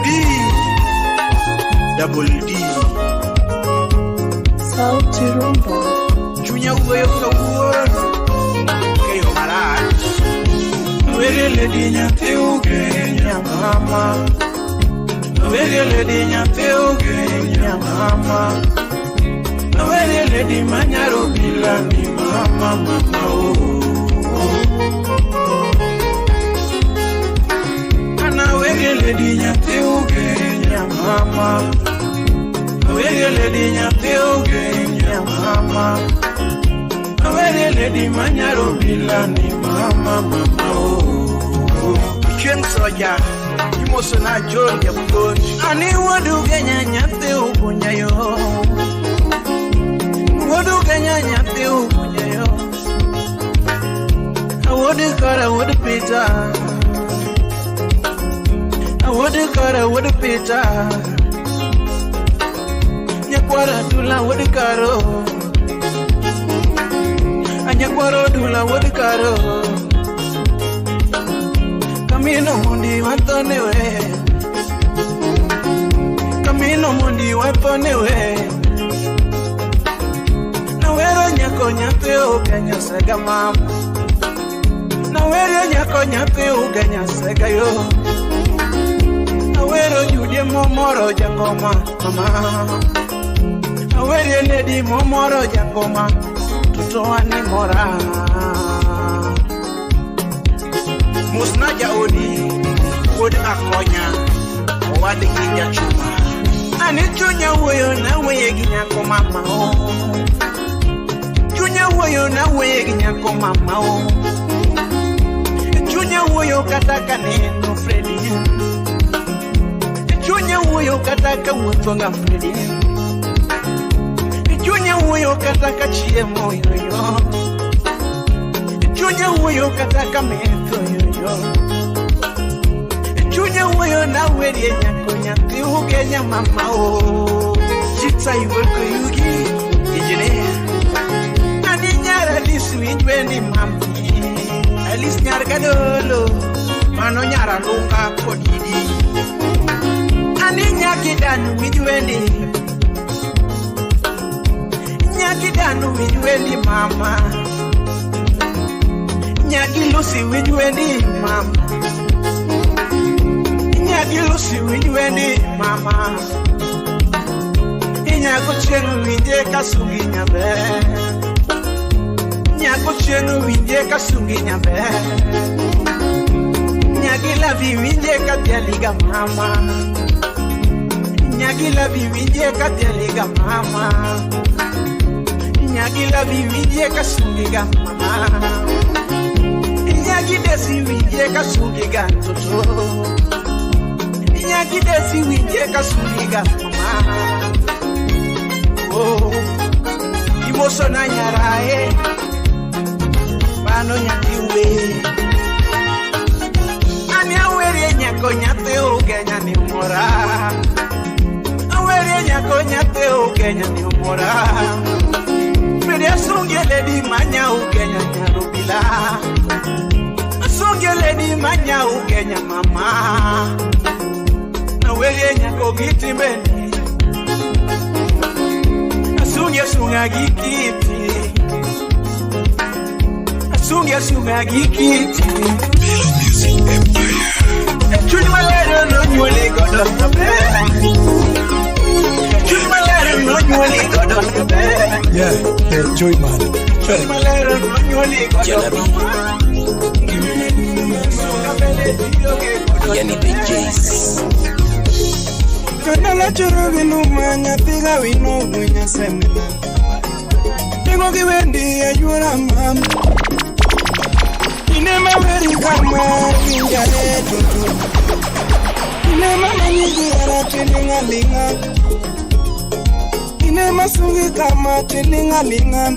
D, Double D. Sauti Rumba. Junior way of the world. Kayo Marat. Where lady Nyateo Kenya Mama. Where lady Nyateo Kenya Mama. Where lady Manyaro Bilani Mama Mama Ana where lady Nyateo Kenya Mama. Where lady Nyateo Kenya Mama. Where lady Manyaro Bilani Mama Mama King Soja Imosona John Yapon Ani wadu Kenya Nyateo Kunyayo Wadu Kenya Nyateo Kunyayo Wadu Kara Wadu Pita Wadu Kara Wadu Pita Nyakwara Dula Wadu Karo Anyakwara Dula Wadu Karo Camino Mundi Watonewe Camino Mundi Watonewe Nawero Nyako Nyateo Kenya Sega Mam Nawero Nyako Nyateo Kenya Sega Yo Nawero Jude Momoro Jangoma Mama Nawero Lady Momoro Jangoma Tutoani Mora Musnaja Odi Wood Akonya Wadi Ginya Chuma Ani Chunya Woyo na Weye Ginya Komama Chunya Woyo na Weye Ginya Komama Chunya Woyo Kataka Neno Freddy Chunya Woyo Kataka Wutonga Freddy Chunya Woyo Kataka Chiemo Yoyo Chunya Woyo Kataka Metho Yoyo Chunya Woyo na Weye Nyakonya Tihu Kenya Mama Chitsa Iweko Yugi Engineer Adinyara Alice Wijweni Mami Alice Nyargadolo Mano Nyara Luka Kodidi Adinya Kidanu Wijweni Nyakidanu Wijweni Mama Nyaki Lucy Wijweni Mama Nyaki Lucy Wijweni Mama Nyako Chenu Wije Kasungi Nyabe Nyako Chenu Wije Kasungi Nyabe Nyaki Lavi Wije Kabialiga Mama Nyaki Lavi Wije Kabialiga Mama Nyaki Lavi Wije Kasungi Mama Nyaki Desi Wije Kasungi Toto Nyaki Desi Wije Kasungi Mama Oh, Imosona Nyarae Bano Nyakiwe Anya Were Nyako Nyateo Kenya ni Umora Were Nyako Nyateo Kenya ni Umora Mede Asungele di Manya Kenya Nyarubila Asungele di Manya Kenya Mama Na Were Nyako Gitimeni Sunga gikiti Sunga gikiti Chuli malero no nyole godon kabe Chuli malero no nyole godon kabe Yeah, Joy Man Chuli malero no nyole godon Yani DJs Kanala choro vinu manya Tiga vinu mwenye semina Tengo que vendi ayura mam Inema veri kama Injare tutu Inema manyigu yara Tilinga linga Inema sungi kama Tilinga linga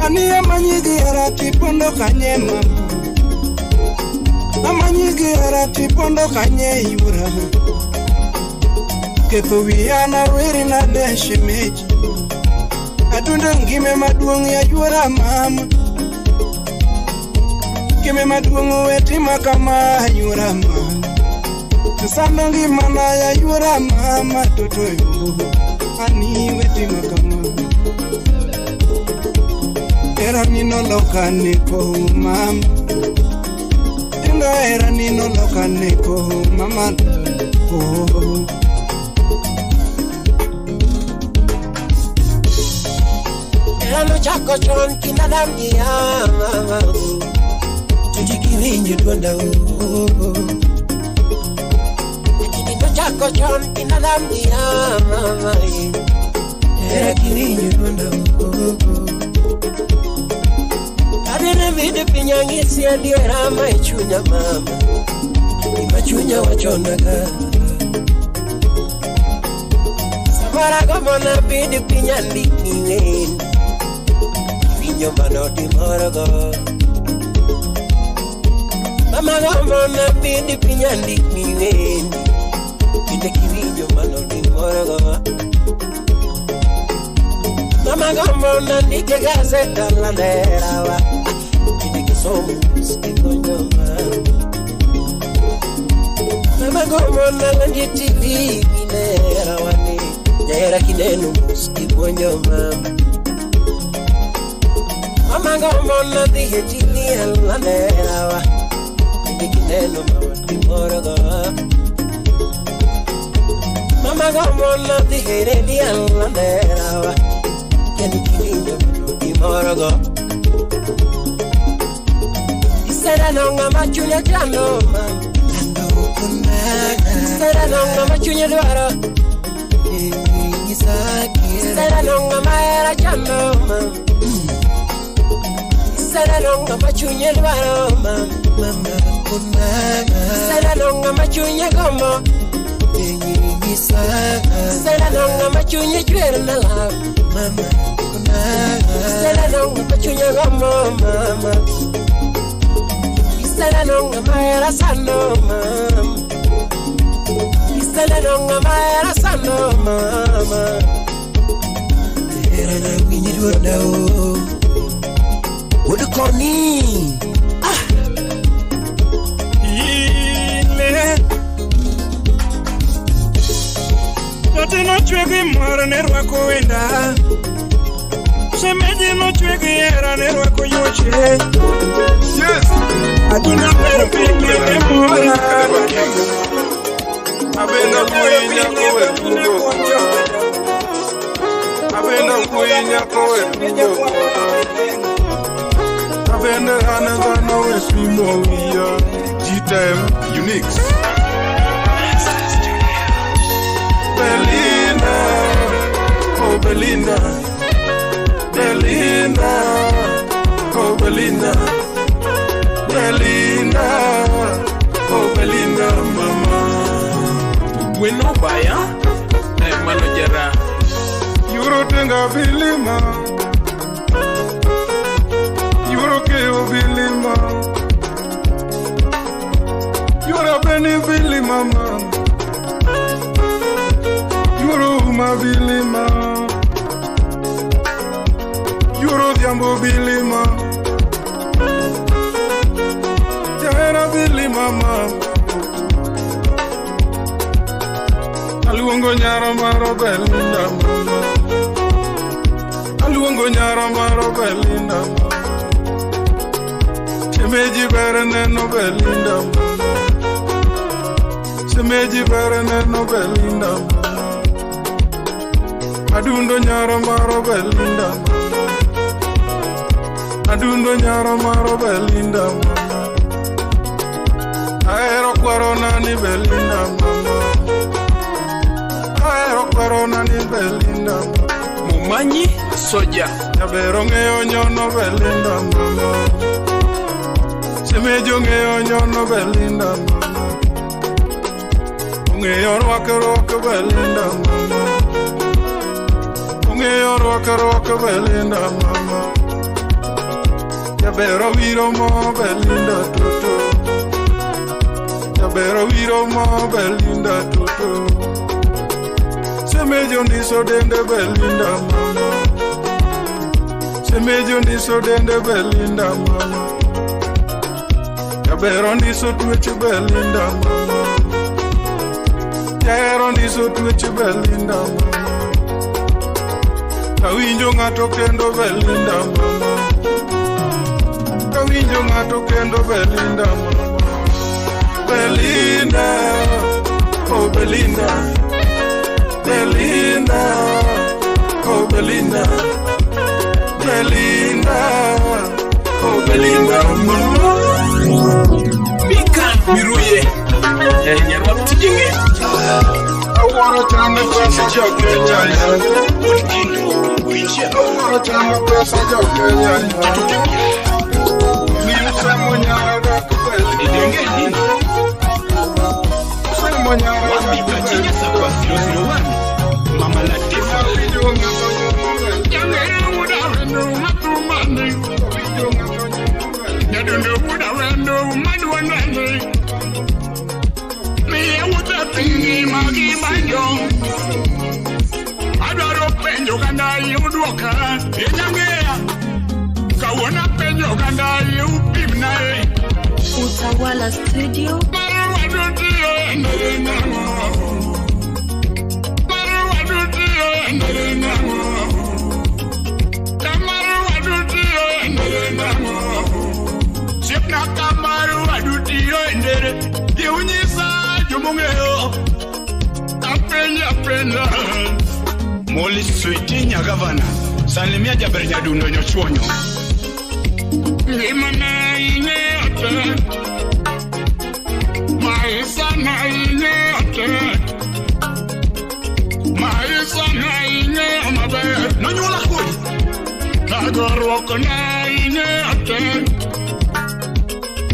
Aniya manyigu yara Tipondo kanye mama Amanyigu yara Tipondo kanye yura Keto wiyana weri na deshe meji Adunda ngime maduong ya juara mama Ngime maduong wetima kama juara mama Sanongi mana ya yura mama toto yo ani weti makama era nino lokane ko mama inga era nino lokane ko mama oh era no chako chon kinadam dia mama tujikivinje donda Chako chon kinadam dia mama era kivinyo donda Adene vide pinyangi si adiera mai chunya mama Imachunya wachona ka Samara gomona vide pinyandi kiven Kivinyo manoti maraga Mama gomona vide pinyandi kiven Vide kivinyo manoti maraga Mama gomona nike gazeta la nerawa Somos que coño Mama gomona lanji TV minera wani Nera kinenu muski coño Mama gomona dije TV la nera wa Dije kinenu mama timoraga Mama gomona dije redia la nera wa Keni kivinyo mama timoraga Sera nonga machunya jano Ando kunaga Sera nonga machunya duara Sera nonga maera jano Sera nonga machunya duara Mama kunaga Sera nonga machunya gomo Sera nonga machunya juera na la Mama kunaga Sera nonga machunya gomo mama Isela nonga maera sano mama Isela nonga maera sano mama Era na winyi duoda o Wodu koni Ile Yote no chwegi mara nerwa kuenda Semeji no chwegi era nerwa kuyoche Yes Aduna perfectly mora Abena kuinya kowe Abena kuinya kowe Abena another no esimo we G-Time Unix Belinda Oh Belinda Belinda Oh Belinda Belinda, oh Belinda, mama. We no baya, mano jara. Yuro tenga bilima, yuro keo bilima, yuro beni bilima, yuro uma bilima, yuro diambo bilima. Era Billy mama Aluongo nyara maro Belinda mama Aluongo nyara maro Belinda mama Semeji bere neno Belinda mama Semeji bere neno Belinda mama Adundo nyara maro Belinda mama Adundo nyara maro Belinda mama Aero corona ni Belinda mama Aero corona ni Belinda Mumanyi soja Jabero ngeo nyono Belinda mama Semejo ngeo nyono Belinda mama Ngeo rwaka Belinda mama Ngeo rwaka Belinda mama Jabero viro mo Belinda toto Jabero viro mo Belinda toto Semejo ndiso dende Belinda mama Semejo ndiso dende Belinda mama Jabero ndiso tueche Belinda mama Jahero ndiso tuoche Belinda mama. Kawinjo ng'ato kendo Belinda mama. Kawinjo ng'ato kendo Belinda mama. Belinda, oh Belinda, Belinda, oh Belinda, Belinda, oh Belinda mama. Mikan Miruye Nyarwa Tijenge Awara chana pesa jo Kenya Mutikindo Winche Awara chana pesa jo Kenya Nisa monyara kubeli Idenge nini Nisa monyara Wapi kachinya sakwa 001 Mama Latifa Yangere muda wendo matumani Nyadundo muda wendo maduandani Miye wuta tingi magi banjo Adaro penjo kanda yuduoka Yenyangea Kawona penjo kanda yupimnae Utawala Studio. Moli Sweetie Nyagavana Salimia Jabernya Dundo Nyochuonyo Ngimana ingeote Maisa na ingeote Maisa na ingeomabe Nonyola kodi Kagorwoko na ingeote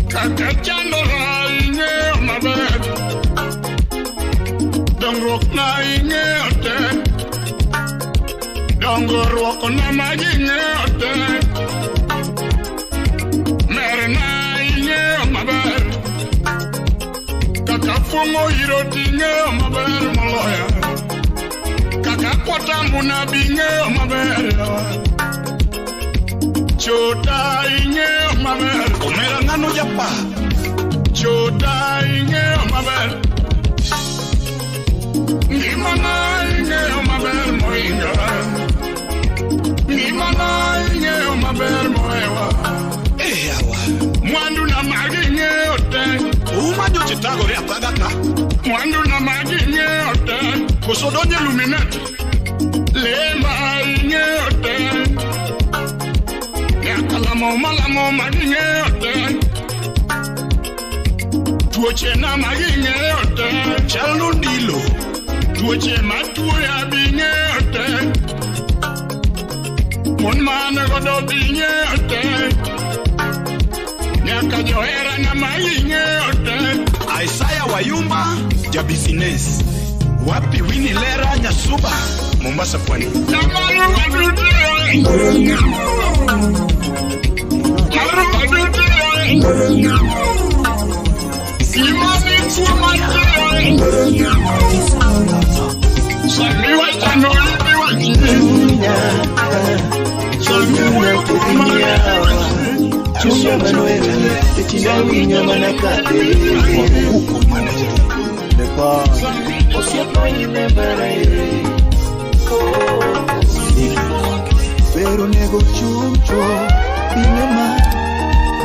Kakachando na ingeomabe Dongrok na ingeote Dongorwoko na majingeote Merna inge maber Kaka fungo irotinge maber maloya Kaka kwata muna binge maber Chota inge maber Omera ngano japa Chota inge maber Ngimana inge maber moinga Ngimana inge maber moewa Eyawa Mwandu na maginye ote Umajo chitago ya pagaka Mwandu na maginye ote Kusodonye luminati Lema inye ote Yakalamo malamo maginye ote Tuoche na maginye ote Chalo ndilo Tuoche matuo ya binye ote Mon mane godo binye ote Nyaka johera na maginye ote Isaiah Wayumba Jabisines Wapi Winnie Lera Nyasuba Mombasa Pwani Pero nego chucho, binema,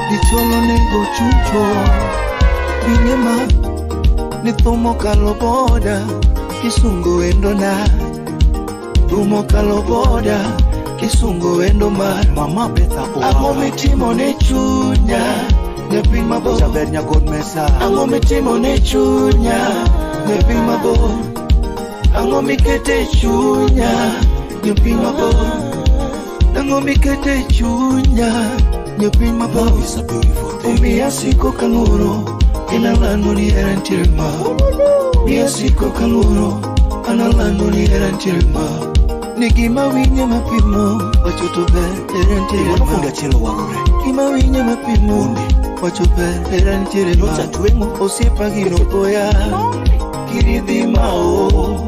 dicholo nego chucho, binema, nitumo kaloboda, kisungo endona, tumo kaloboda, kisungo endoma, mama beta o, amo mitimo ne chunya, ne pima bo, saber nyakon mesa, amo mitimo ne chunya, ne pima bo, amo mikete chunya, ne pima bo. Nango mikete chunya Nyopin mabo Umiyasiko kanguro Inalano ni erantirma Miyasiko kanguro Analano ni erantirma Nigima winye mapimo Wachotobe erantirma Gima winye mapimo Wachotobe erantirma Osiepa ginopoya Kiridhimao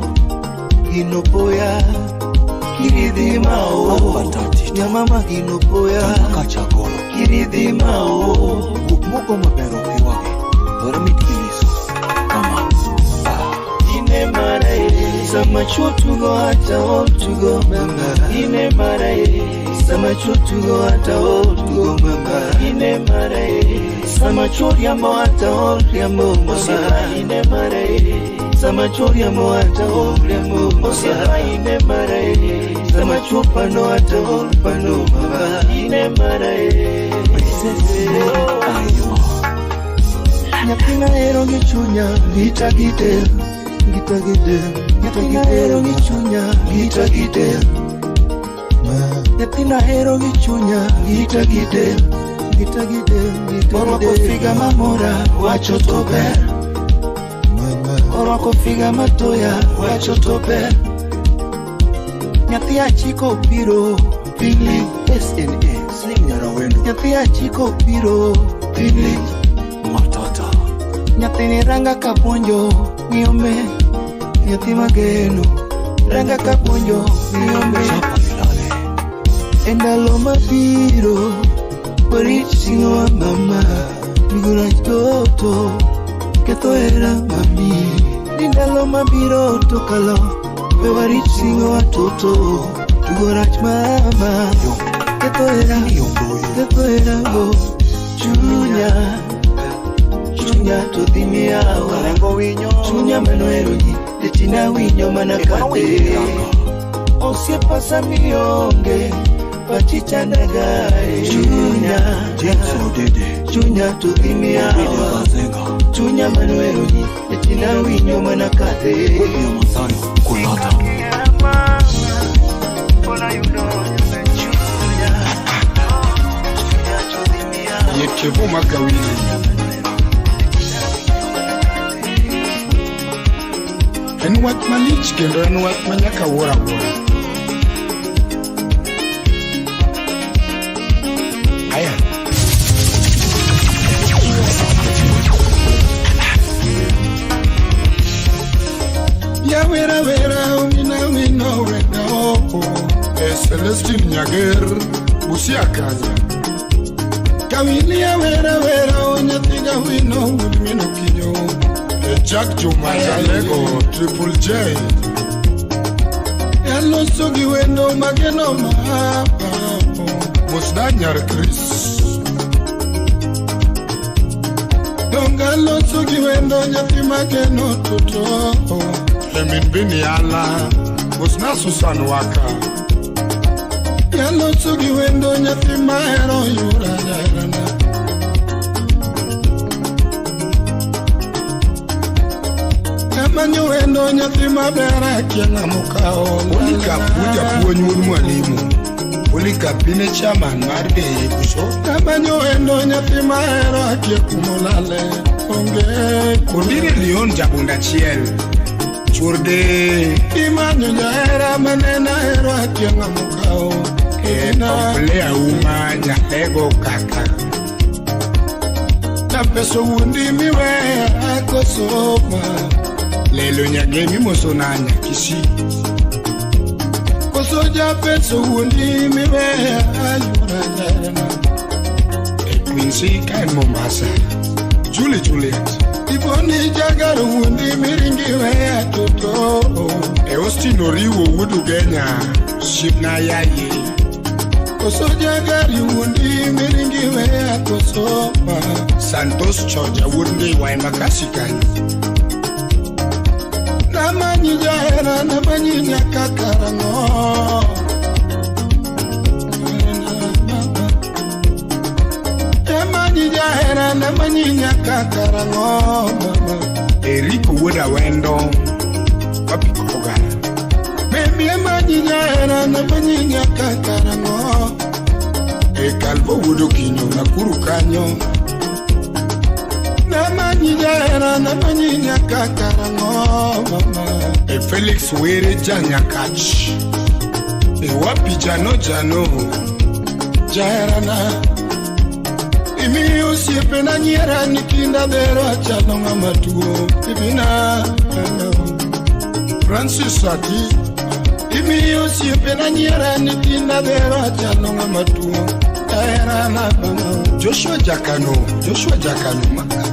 Ginopoya Kiridhimao Nyamama ginopoya Kiridhimao Moko mapero kiwage Para mitiliso Kama Ine chuo tugo hata ol tugo mama ine marae sama chuo tugo hata ol tugo mama ine marae sama chuo riambo hata ol riambo mama ine marae sama chuo riambo hata ol riambo mama ine marae sama chuo pano hata ol pano mama ine marae ayo Nyapina ero gichunya gita gite Nyapina ero gichunya gita gite Nyapina ero gichunya gita gite Oroko figa mamora wacho tobe Oroko figa matoya wacho tobe Nyathi achiko biro pili SNA Sing Nyarawendo Nyathi achiko biro pili Matata Nyathi ni ranga kapuonjo Niome Nyathi mageno Ranga kapuonjo Niome Endalo mabiro Parit singo wa mama Migura toto Keto era mami Endalo mabiro tokalo Parit singo wa toto Migura mama Keto era go Chunya to the mia Chunya manoeroji Tetina winyo manakate Osie pasa mionge Pachicha nagae Chunya to the mia Chunya manoeroji Tetina winyo manakate Yekevo makawili En wat malich kendo en wat manyaka wora wora. Aya. Ya wera umina wena Celestine Nyager Busia Kaza Kawili ya wera Onyatiga wino Umino kinyo Jack Jumaya Lego Triple J Yalo sogi wendo mageno mahapo Musdanyar Chris Dongalo sogi wendo nyati mageno toto Lemin bini ala Musna Susan Waka Yalo sogi wendo nyati mahero yura jairana Manyo endo nyathi mabera kianga mukao Olika puja puonyu mwalimu Olika pine chairman marde kuso Manyo endo nyathi mahero akie kumolale Onge Kundiri lion jabunda chiel Churde Imanyo nyaera manena hero akianga mukao Komplea uma nyatego kaka Na peso wundi miwe akosoma Lelo nyagemi mosonanya kisi Kosoja peso wundi miwe ayuranyarana Quincy kain Mombasa Juliet Iboni jagaro wundi miringiwe atoto Austin Oriwo wudu Kenya Shipna yaye Kosoja gari wundi miringiwe atosopa Santos Choja wundi waimakasi kanya Namanyi jahera namanyi nyakakarango Namanyi jahera namanyi nyakakarango Eriko wuda wendo Papi koga Baby namanyi jahera namanyi nyakakarango Kalbo wudo kinyo na kuru kanyo Namanyi jahera namanyi nyakakarango mama Felix were janya kach wapi jano jahera na Imi usiepe na nyera nikinda dero achalo ngamatuo Ibina Francis Ati Imi usiepe na nyera nikinda dero achalo ngamatuo Jahera na Joshua Jakano maka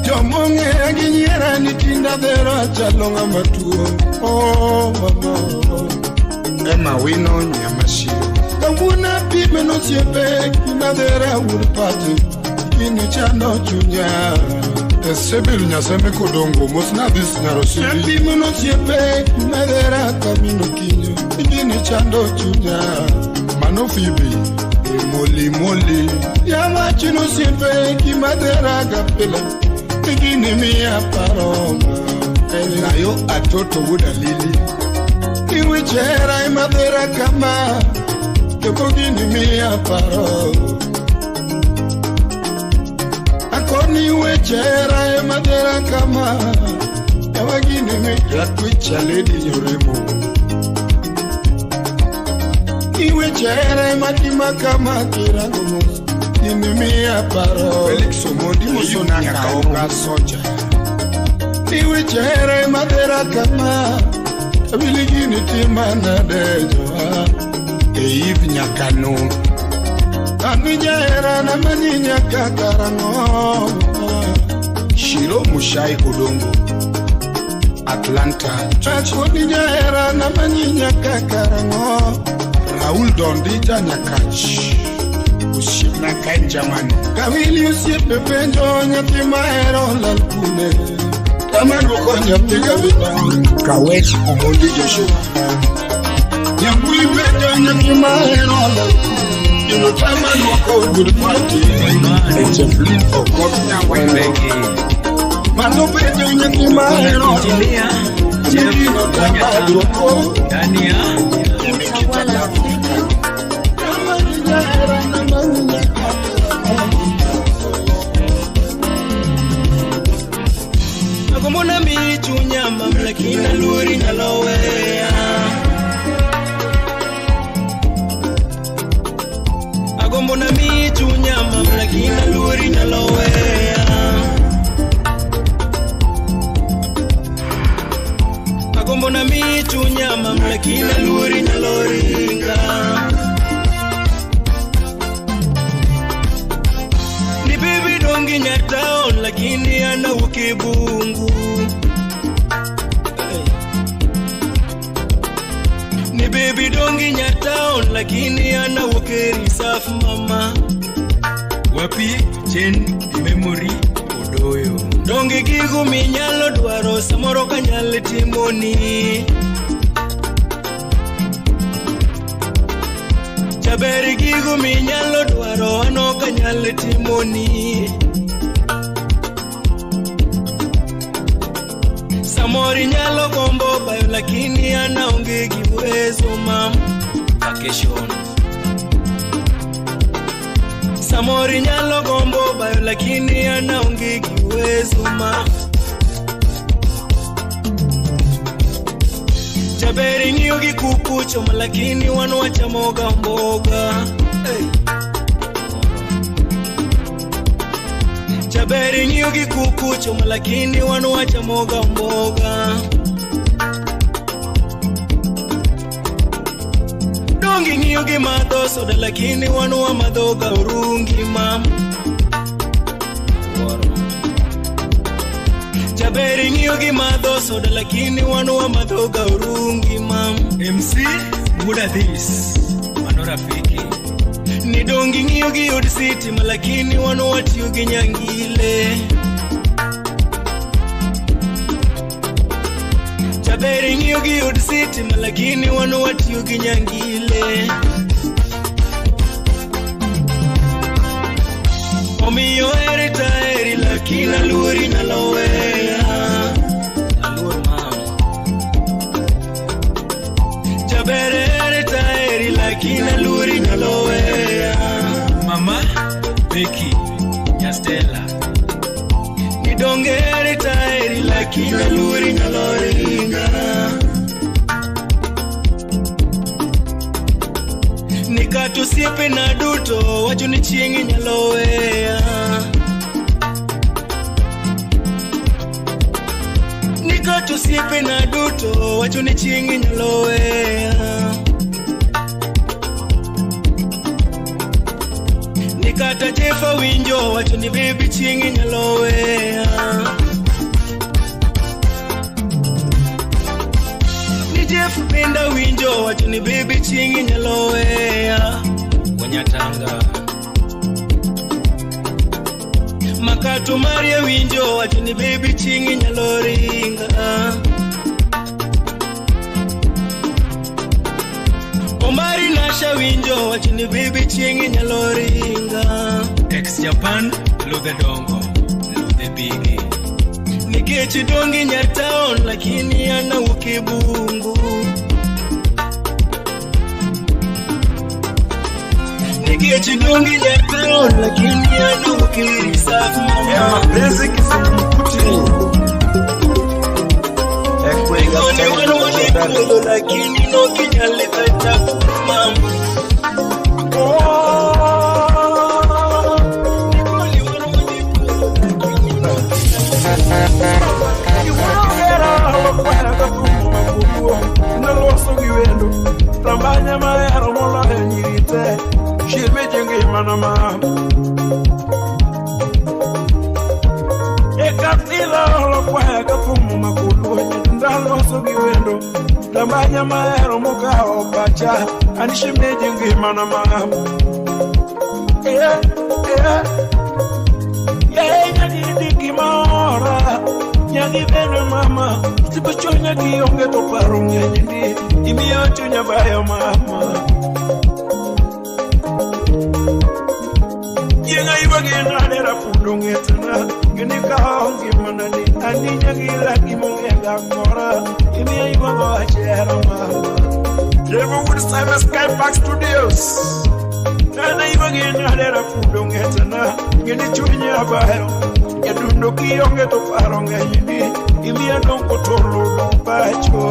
Jomonge aginyera nyera nitinda dhera chalonga matuo. Oh mama Emma wino nyamashi Kamuna pime no siepe Kina dhera urpati Kini chano chunya Esebil nyaseme kodongo Mosna dis nyarosili Pime no siepe Kina dhera kamino kinyo Kini chano chunya Mano fibi Moli moli Yama chino siepe Kima dhera kapela Kini miya paroma Na yo atoto wuda lili Iwe chera imadera kama Yoko gini miya paro Akoni iwe chera imadera kama Yawa gini miya Twicha lady yoremo Iwe chera imadima kama Kirango mosu Gini miya paro Felix Omondi Musona kaoga soja Iwe chere madera kama Kabiligini timana dejoa Eiv nyakano Anijera na mani nyakakarango Shiro Mushai Kodongo Atlanta Akonijera na mani nyakakarango Raul Dondita nyakach Ushina kai jamani Kawili usiepe penjo nyatimaero lalkune Tamano konya mtiga vita Kawesh Omondi Joshua Nyambui meja nyakima erola Ino tamano ko good party It's a flip for Kotnya Wembeki Mano meja nyakima erola Nyakino tamano ko Dania Utawala Tamano era na manya Agomona michu nyama mlakina luri na lowea Agomona michu nyama mlakina luri na lowea Agomona michu nyama mlakina luri na loringa Ni bibi dongi nyatao lakini ana ukibungu Ni baby dongi nyatao lakini ana ukeri safi mama Wapi chen memory odoyo Dongi gigu minyalo dwaro samoro kanyale timoni Chaberi gigu minyalo dwaro ano kanyale timoni Samori nyalo gombo bayo lakini anaonge kiwezo mam Vacation Samori nyalo gombo bayo lakini anaonge kiwezo mam Chaberi nyugi kukucho malakini wanu wachamoga mboga hey. Chaberi nyugi kukucho malakini wanu wachamoga mboga Dongi nyugi madho soda lakini wanu wa madhoga urungi mam Chaberi nyugi madho soda lakini wanu wa madhoga urungi mam MC Muda this Manorafiki Ni dongi nyugi udisiti malakini wanu watiugi nyangile Chaberi nyugi udisiti malakini wanu watiugi nyangile Omiyo eri taeri lakini aluri na lowea Alur mama Chaberi eri taeri lakini aluri na lowea Mama Becky Nyastella Nidonge eri taeri lakini aluri na loringa Nikatu siepe na duto wajuni chiengi nyalowea Nikatu siepe na duto wajuni chiengi nyalowea Nikata jefa winjo wajuni baby chiengi nyalowea Nyithinda winjo wacho ni baby chingi nyalo weya Wanyatanga Makato Maria winjo wacho ni baby chingi nyalo ringa Omari Nasha winjo wacho ni baby chingi nyalo ringa Ex Japan Luthe Dongo Luthe Bigi Nikechi dongi nyataon lakini ana ukibungu Nikechi dongi nyataon lakini ana ukirisafu Ema penzi kisumukuti Ekwega Nikechi lakini no kinyaleta chaku mamu Tambanya mahero moloyo nyiri te Shirmeje ngimana ma Ekatila olokwaya kafumu makulu Ndaloso gi wendo Tambanya mahero mokao pacha Ani shirmeje ngimana ma Nyagi gimora Nyagi beno mama Tipo chonya kionge to paro ng'enyni Imiyo chunya bayo mama Yenga iwa gena dera pudo ng'etna Gini kao ng'imanani Ani nyagi laki mong'ega kora Imiyo iwa go achera mama Riverwood Cyber Sky Park Studios Nana iwa gena dera pudo ng'etna Gini chunya bayo Yadundo kionge to paro ng'enyni Imiyo dongo tolo bacho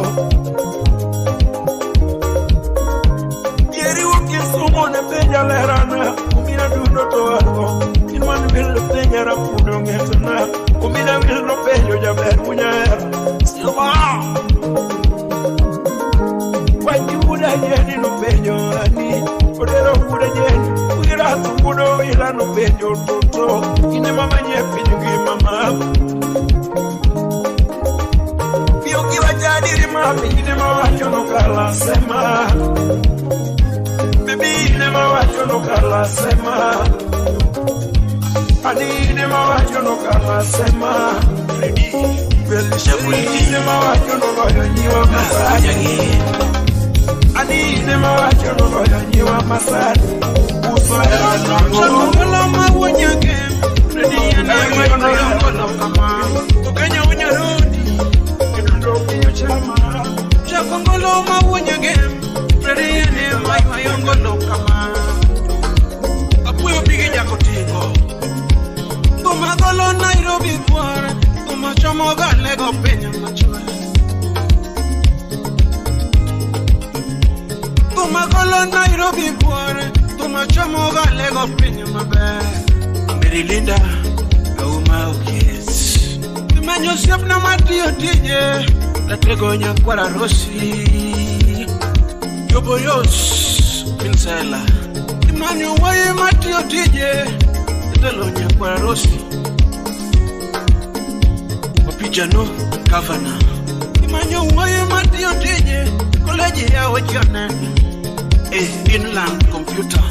Sumo ne peja lerana Kumina dundo to algo Inwan vil peja rapudo ngetana Kumina vil no pejo jaber munyera Silva Waki muda jeni no pejo ani Kodero muda jeni Ugira tumudo ila no pejo toto Ine mama nyepi nyungi mama Pio kiwa jadi rimami Ine mawacho no kala sema Baby, never watch you no kala sema. Ani never watch you no kala sema. Ready? Well, Shabuli never watch you no loyo niwa masari. Ani never watch you no loyo niwa masari. Uswaya nango. Shakola mawanya game. Ready? Never watch you no kama. Tukenya unyarudi. Kidondo kiyo chama. Shakola mawanya game. Ready? Mayongo no kama Apuyo bigi jako tingo Kuma golo Nairobi kwara Kuma chomo galego penya machwe Kuma golo Nairobi kwara Kuma chomo galego penya mabe Mary Linda Auma ukies Kimanyo siap na matio tije Latego nyakwara Rosi Yoboyos Pinsela Imanyo wae matio tije Italonya kwa Rosi Wapijano Kavana Imanyo wae matio tije Koleji ya wajionen Inland Computer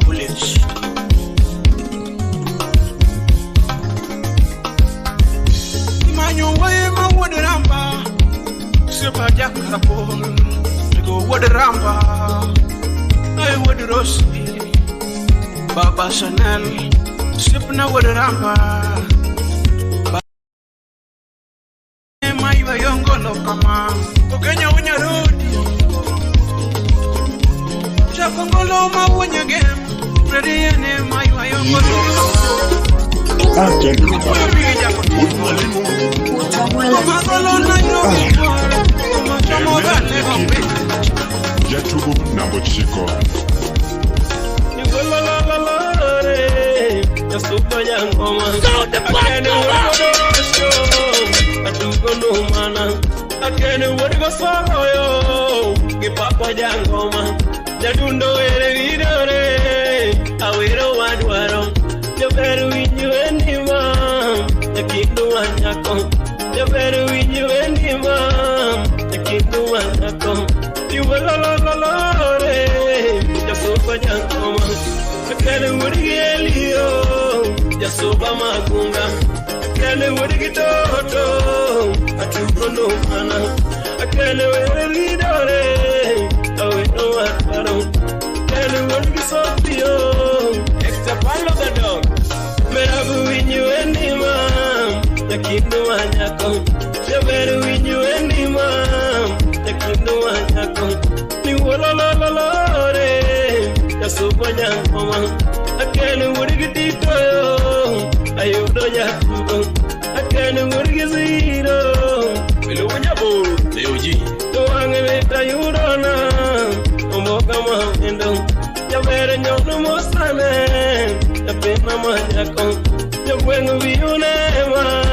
College Imanyo wae mawode ramba Sepa jaka pol Go wode ramba I would Rosi Baba Chanel Sipna would ramba Maiva yongo no kama Ukenya unya rodi Chakongolo ma unya game Ready ene maiva yongo no kama Magolo na yongo Chamo gane gombe Jatubu Nambo Chiko Yasupa yangoma Akene wadigo mana Akene wadigo soroyo Kipapa yangoma Jadundo ere vidore Awiro wadwaro Jaberu winyu endima Yakidu wanyako Jaberu winyu endima Yakidu wanyako Iwalololore Jasoba nyankoma Akele wurigi elio Jasoba magunga Akele wurigi toto Atukono mana Akele wurigi dore Aweno atwaro Akele wurigi sopio Extra palo the dog Merabu winyu enima Yakindu wanyako Jaberu winyu enima Yakindu wanyako Niwolololore Jasoba nyankoma Akele wurigi titoyo Ayudo yakudo Akele wurigi ziro Wilo wanyabo Leoji Tuwange mita yudona Omoka mahendo Jabere nyono mosane Yapena manyako Jabwengu viyunema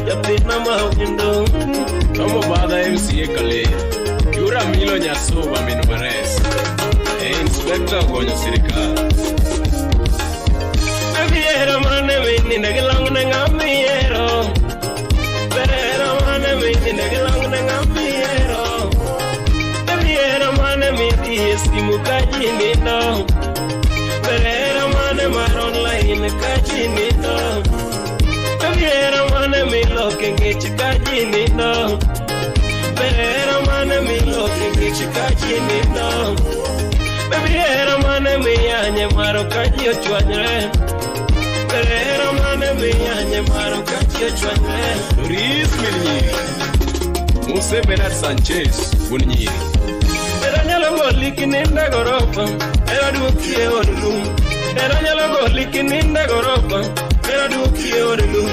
Yapena mahendo Como bada MCA Kale Yura Milo Nyasuba Minumares Inspector Gonyo Sirika Aviera mane mini Negelang nengamiero Berera mane mini Negelang nengamiero Aviera mane mini Estimu kajinito Berera mane maron line kajinito Aviera mane milo kengichi kajinito Berera mane milo kengichi kajinito Aviera mane miyanye maro kajio chwanyre Berera mane miyanye maro kajio chwanyre Luis Milnyiri Muse Bernard Sanchez Bunnyiri Era nyalo goli kininda gorofa Era dukie odulum Era nyalo goli kininda gorofa Era dukie odulum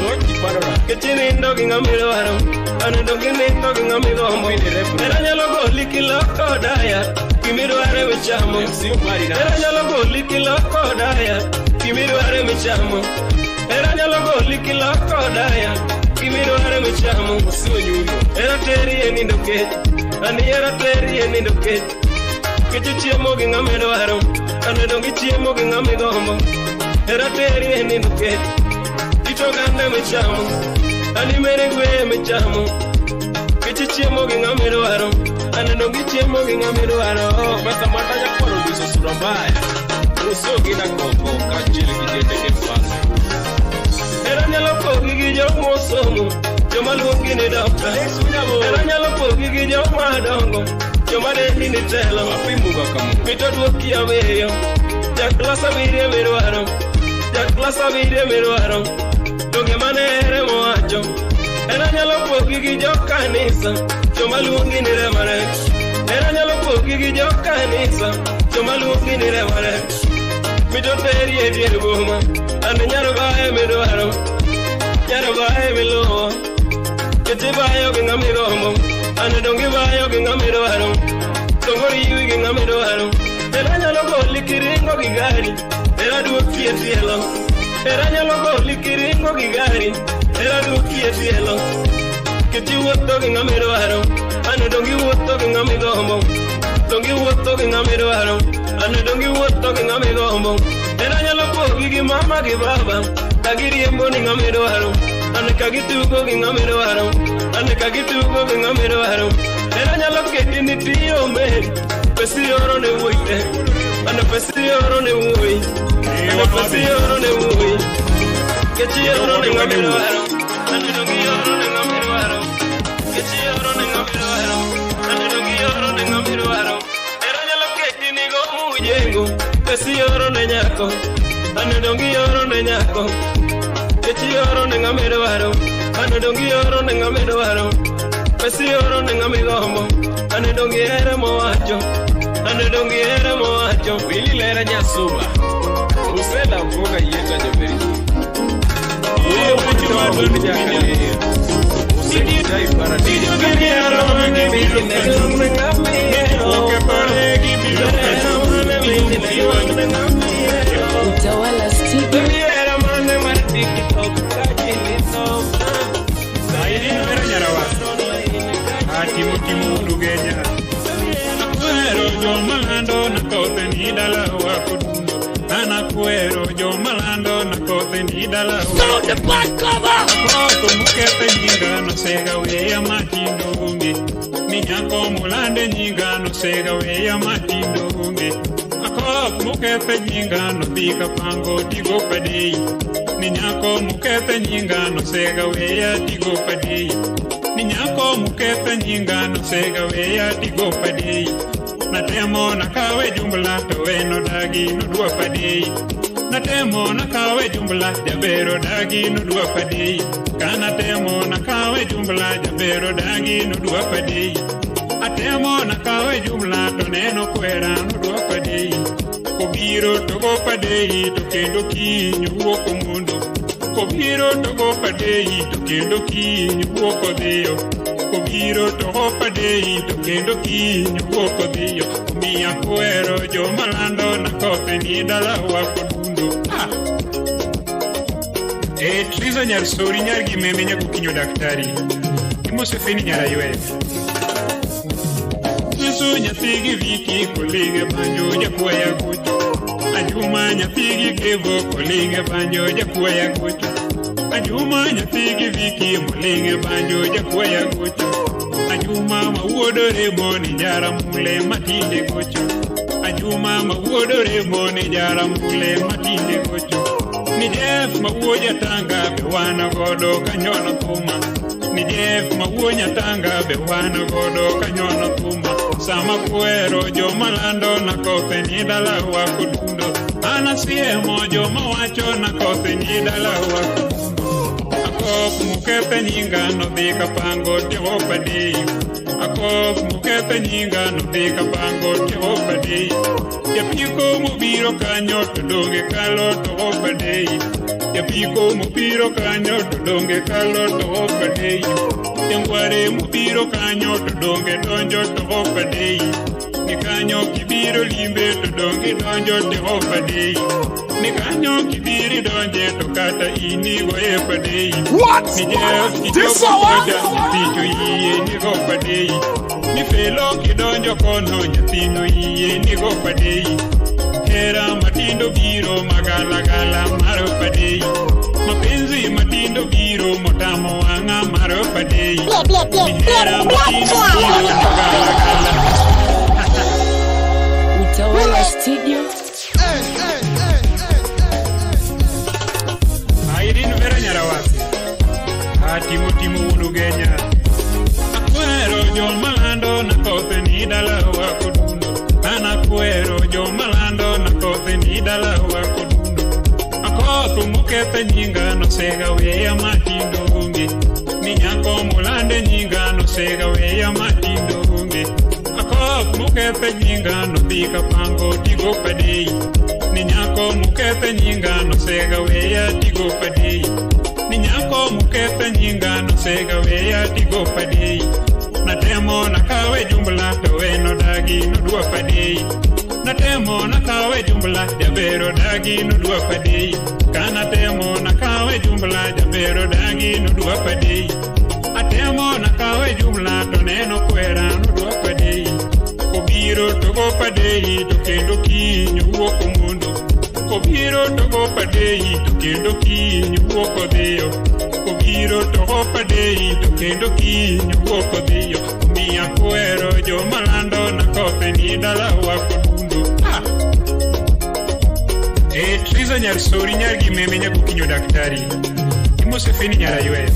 Kichinindo kingamiro waro Anindo kinindo kingamiro homo Era nyalo goli kiloko daya Kimiro are michamo Era nyalo goli kiloko daya Kimiro are michamo Era nyalo goli kiloko daya Kimiro are michamo Era teri enindo kech Ani era teri enindo kech Kichichiemo gingamiro waro Anindo kichiemo gingamigo homo Era teri enindo kech Kitoganda michamo Ani mere gwe michamo Kichichiemo gingamiro waro Anindo kichiemo gingamiro waro Basa matanya kwaro biso sura mbaya Uso gina koko kachili kijende kefasa Era nyalo pogi gijo mosomo Joma luongi ni dokta Era nyalo pogi gijo madongo Joma deni ni telo Mito duoki aweyo Jaklasa virie mirwaro Jaklasa virie mirwaro Donge manere moacho Era nyalo pogi gijo kanisa Joma luongi ni remare Era nyalo pogi gijo kanisa Joma luongi ni remare Mito teri e dier boma Ane nyaro bae mirwaro Nyaro bae miloa Kete bayo gingamigo homo Ane dongi bayo gingamido haro Tongori yui gingamido haro Era nyalo goli kiringo gigari Era duokie tielo Era nyalo goli kiringo gigari Era duokie tielo Keti woto gingamido haro Ane dongi woto gingamigo homo Dongi woto gingamido haro Ane dongi woto gingamigo homo Era nyalo pogi gi mama gi baba Kagiri embo ni ngamido haro Ane kagitugo gingamiro haro Ane kagitugo gingamiro haro Era nyalo keti ni tiyo meri Pesi oro ne wuite Ane pesi oro ne wui Ane pesi oro ne wui Keti oro ne ngamiro haro Ane dongi oro ne ngamiro haro Keti oro ne ngamiro haro Ane dongi oro ne ngamiro haro Era nyalo keti ni gomu ujengu Pesi oro ne nyako Ane dongi oro ne nyako Keti oro ne ngamiro haro Ane dongi oro ne ngamiro haro Pesi oro ne ngamigo homo Ane dongi ere moacho Ane dongi ere moacho Wili lera nyasuba Usela mboga yeta jaberi Uye wajima doni jakale Useki jai paradisi Gini aro ne bisi ne ngamiro Oke paregi bilo Utawala Studio Gini ero mane martiki toku kajini sofa Saidi mero nyarawa Timu lugenya Kuero jo malando na kote ni dala wa kudundo Ana kuero jo malando na kote kothe ni dala sound the back cover ako mukethe nyinga no sega weya matindo unge ni nyako mulande nyinga no sega weya matindo unge ako mukethe nyinga no bika pango tigo padei ni nyako mukethe nyinga no sega weya tigo padei ni nyako mukethe nyinga no sega weya tigo padei natemo nakawe jumbla to weno dagi no dua padei natemo nakawe jumbla jabero dagi no dua padei kana temo nakawe jumbla jabero dagi no dua padei atemo nakawe jumbla to neno kwera no dua padei kobiro to go padei to kendo kinyu wuoko mundo kobiro to go padei to kendo kinyu wuoko dio kobiro to go padei to kendo kinyu wuoko dio miya kwero jo malando na kothe ni dala wako dundo Triza nyar sori nyar gimeme nyaku kinyo daktari imose fini nyara ywe Yesu nyapigi viki kolige banjo jakuaya kucho Ajuma nyapigi kevo kolige banjo jakuaya kucho Ajuma nyapigi viki molige banjo jakuaya kucho Ajuma mawodore moni jara mule matinde kucho Ajuma mawodore moni jara mule matinde kucho Ni Jeff mawuoja tanga bewana godo kanyono kuma Ni Jeff mawuoja tanga bewana godo kanyono kuma Sama kuero jo malando na kothe ni dala wako dundo Anasiemo jo mawacho na kothe ni dala wako dundo Akok mukethe nyinga no dhika pango tiho padei Akok mukethe nyinga no dhika pango tiho padei Japiko mubiro kanyo to donge kalo to padei Japiko mubiro kanyo to donge kalo to padei Jangware mubiro kanyo to donge donjo to padei Ni kanyo kibiro limbe to donge donjo to padei Ni kanyo kibiri donje to kata ini goye padei What? Ni jef kijoja ticho iye ni go padei Ni felo kidonjo kono nyatino iye ni go padei Hera matindo biro magala gala maro padei Mapenzi matindo biro motamo anga maro padei Hera matindo biro magala gala Utawala Studio Airin vera nyarawasi Timo udu genya Akwero jo malando na kothe ni dala wako dundo Anakwero jo malando na kothe ni dala wako dundo Akothu mukethe nyinga no sega weya matindo unge Ni nyako mulande nyinga no sega weya matindo unge Akothu mukethe nyinga no dhika pango tigo padei Ni nyako mukethe nyinga no sega weya tigo padei Ni nyako mukethe nyinga no sega weya tigo padei Natemo nakawe jumbla to weno dagi no dua padei Natemo nakawe jumbla jabero dagi no dua padei Kana temo nakawe jumbla jabero dagi no dua padei Atemo nakawe jumbla to neno kwera no dua padei Kobiro to go padei to kendo kinyu wuoko mundo Kobiro to go padei to kendo kinyu wuoko dio Kobiro to go padei to kendo kinyu wuoko dio Miya kwero jo malando na kothe ni dala wako dundo Triza nyar sori nyar gimeme nyaku kinyo daktari Imose fini nyara ywe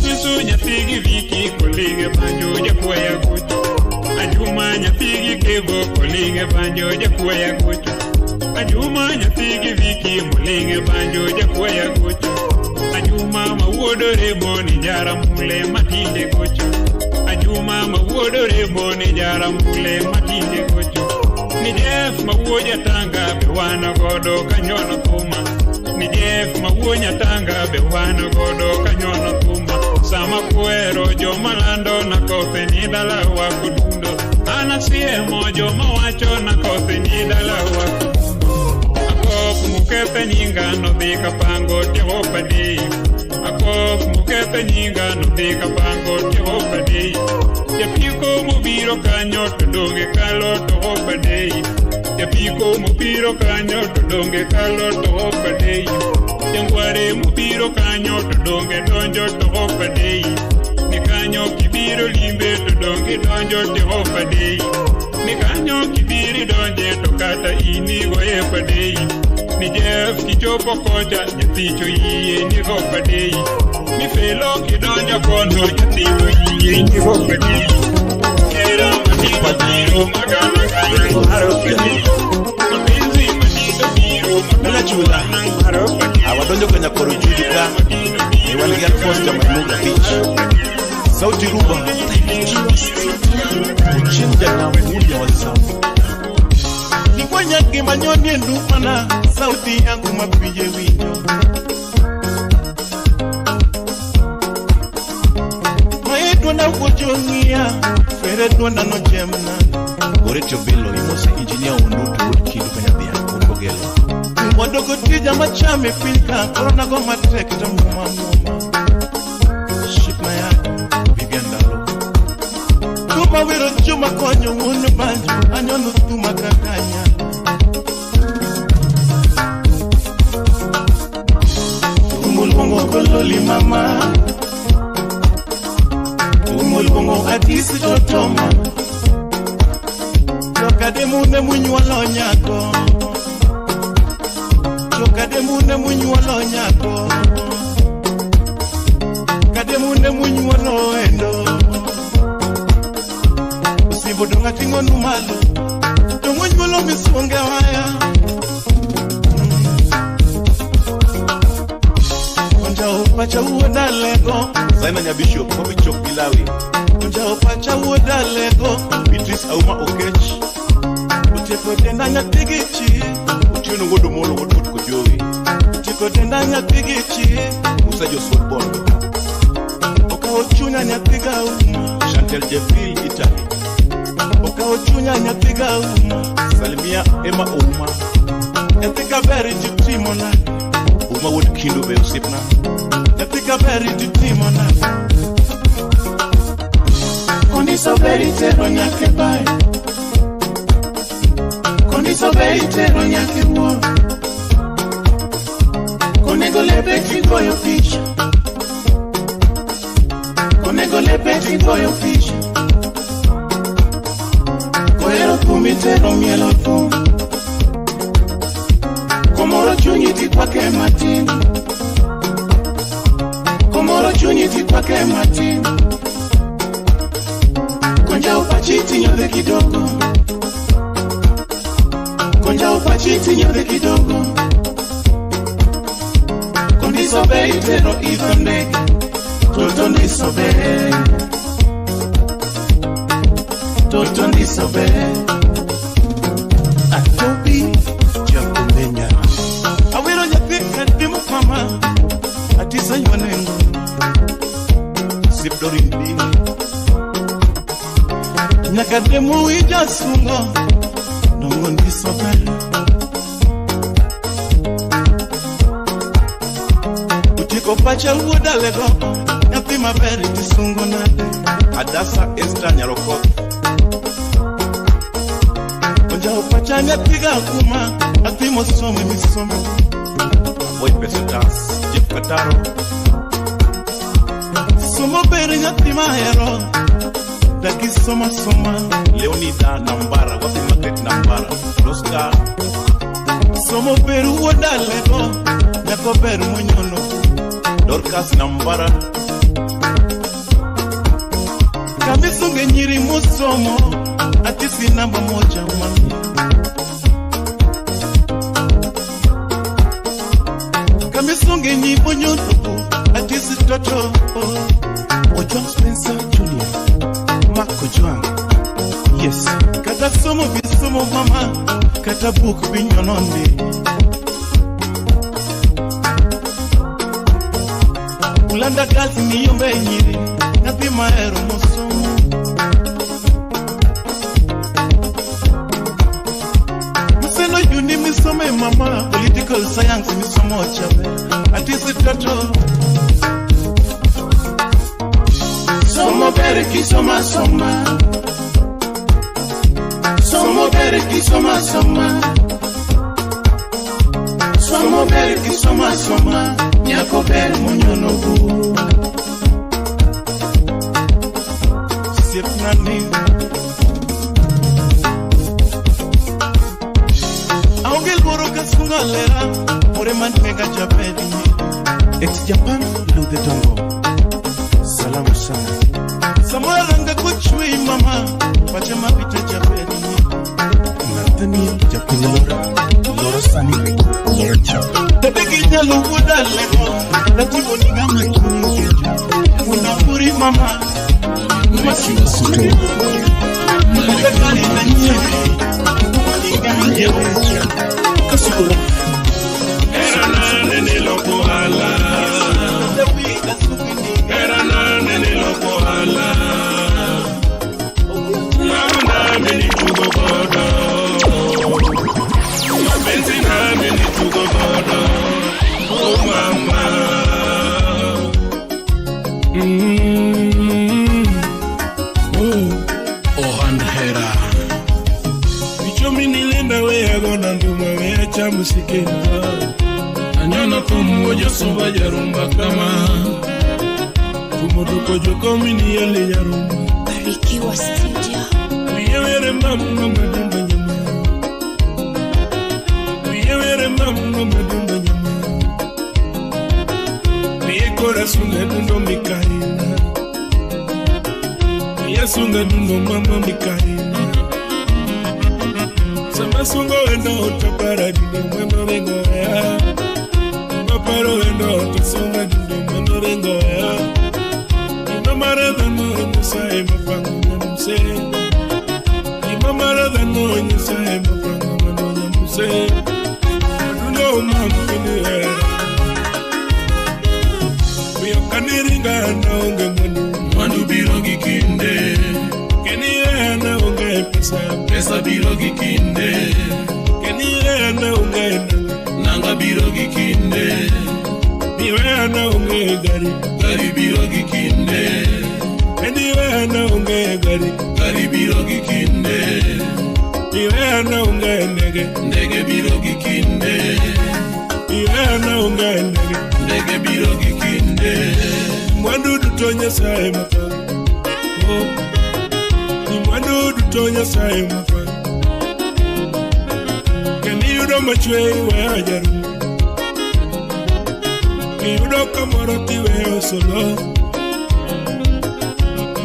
Yesu nyapigi viki kolige banjo jakuaya kucho Ajuma nyapigi kevo kolige banjo jakuaya kucho Ajuma nyapigi viki mulige banjo jakuaya kucho Ajuma mawodore moni jara mule matinde kucho Ajuma mawodore moni jara mule matinde kucho Ni Jeff mawuoja tanga bewana godo kanyono kuma Ni Jeff mawuoja tanga bewana godo kanyono kuma Sama kuero jo malando na kothe ni dala wako dundo Anasiemo jo mawacho na kothe ni dala wako dundo Akok mukethe nyinga no dhika pango tiho padei Akok mukethe nyinga no dhika pango tiho padei Japiko mubiro kanyo to donge kalo to padei Yapiko mupiro kanyo to donge kalo to opadei. Jangware mupiro kanyo to donge donjo to opadei. Ni kanyo kibiro limbe to donge donjo to opadei. Ni kanyo kibiri donje to kata ini goye padei. Ni Jeff kichopo kocha nyathicho iye ni opadei. Ni felo kidonjo kono nyathicho iye ni opadei. Kera matiko biro magana kaya opadei. Nana chula awadonjo kwenye koro judika Ewangia posta manuga beach Sauti ruba Uchinja na mwuli ya wazamu Nikwanya kimanyoni endupana Sauti yangu mapije winyo Maedwa na ukojongia Feredwa na no jemna Oretio Bello imose engineer undutu Kidu kanya dhia Gelo. Wadogo tija machame pinka Corona go matrek ta muma Ship na yako Vivian Dalo Tuma wiro chuma konyo Unu banjo Anyonu tuma kakanya Tumulbongo kololi mama Tumulbongo atisi totoma Lokade mune munyualo nyako Kademune munyuolo nyako Kademune munyuolo endo Usimbo donga tingo numalo Tumunyuolo misonge waya Onja upacha uoda lego Zaina nyabisho Kobi chok bilawi Onja upacha uoda lego Beatrice Auma Okech Uteko tenda nyatigichi Uchino ngodo molo ngodo kujowi Chiko tenda nyatigichi Musa Joshua Bondo Oka ochunya nyatiga uma Chantel Jeffrey Italy Oka ochunya nyatiga uma Salimia Emma Ouma Nyatiga beri jitimona Uma would kindo be usipna Nyatiga beri jitimona Koniso beri tero nyake bai Koniso beri tero nyake uo Konego lepeti goyo ficha Konego lepeti goyo ficha Koero kumitero mielo tu Komoro chunyiti kwake matini Komoro chunyiti kwake matini Konja upachiti nyode kidogo Konja upachiti nyode kidogo Kondisobe itero ithonde Toto ndisobe Toto ndisobe Atobi Jakumenya Awiro nyapika dimu mama Atisa ywanengo Sipdori mbini Nyakademu ijasungo Nongo ndisobe Kopacha uoda lego Nyapi maberi tisungo nade Adasa Esther Nyaroko Konja upacha nyapiga kuma Nyapi mosomi misomo Boy Peso Dance Jeff Kataro Somo beri nyapi mahero Daki soma soma Leonida Nambara Wapi Market Nambara Rosca Somo beri uoda lego Nyako beri munyono Dorcas Nambara Kamisunge nyiri musomo Atisi namba moja mami Kamisunge nyibo nyoto Atisi toto Ojwang Spencer Junior Marco Juang Yes Kata somo bisomo mama Kata book binyonondi Ulanda kazi niyombe nyiri Napi maero mosomo Museno yuni misome mama Political science misomo chabe Atisi toto Somo beri kisoma soma Somo bere kisoma soma. Somo bere kisoma soma. Nyako bere munyono bu. Siep nani. Aunque el boro kasunga lera. Ore man mega japedi. It's Japan lo de tongo. Salamu sana. Samaranga kuchui mama. Pachama pita japedi. Natani japini lora sani. Lora chapa. Tepekinya lubuda lego. Latigo nigama kuni. Unapuri mama. Masiwa suke. Mwekani na nyeri. Nigama nyeri. Kasukura. Era nane ni loko ala. Era nane ni loko ala. Mama meni tugo bodo. Mapenzi na meni tugo bodo. Oh mama. Oh andhera. Bichomi nilinda wea gona nduma wea cha musikenda. Anyana komu ojo soba jarumba kama. Kumoduko joko mini yale jarumba. Barikiwa Studio. Uyewere mamu madumba nyama. Uyewere mamu madumba nyama. Uyekora sunga dundo mikarina. Uyesunga dundo mama mikarina. Sama sunga wendo otapara dundo mama vengo ya. Maparo wendo otasunga dundo mama vengo ya. Imamara dano nyesae mafangu nyamuse. Imamara dano nyesae mafangu nyamuse. Aduno mama kene. Uyo kaniringa na unge mwandu birogi kinde. Keni na unge pesa birogi kinde. Keni na unge nanga birogi kinde. Niwe na unge gari birogi kinde. Niwe na unge gari birogi kinde. Niwe na unge ndege birogi kinde. Niwe na unge ndege birogi kinde. Mwandu dutonya sae mafa. Ni mwandu dutonya sae mafa. Keni yudo machwe we ajaru. Yudo kamoroti we osolo.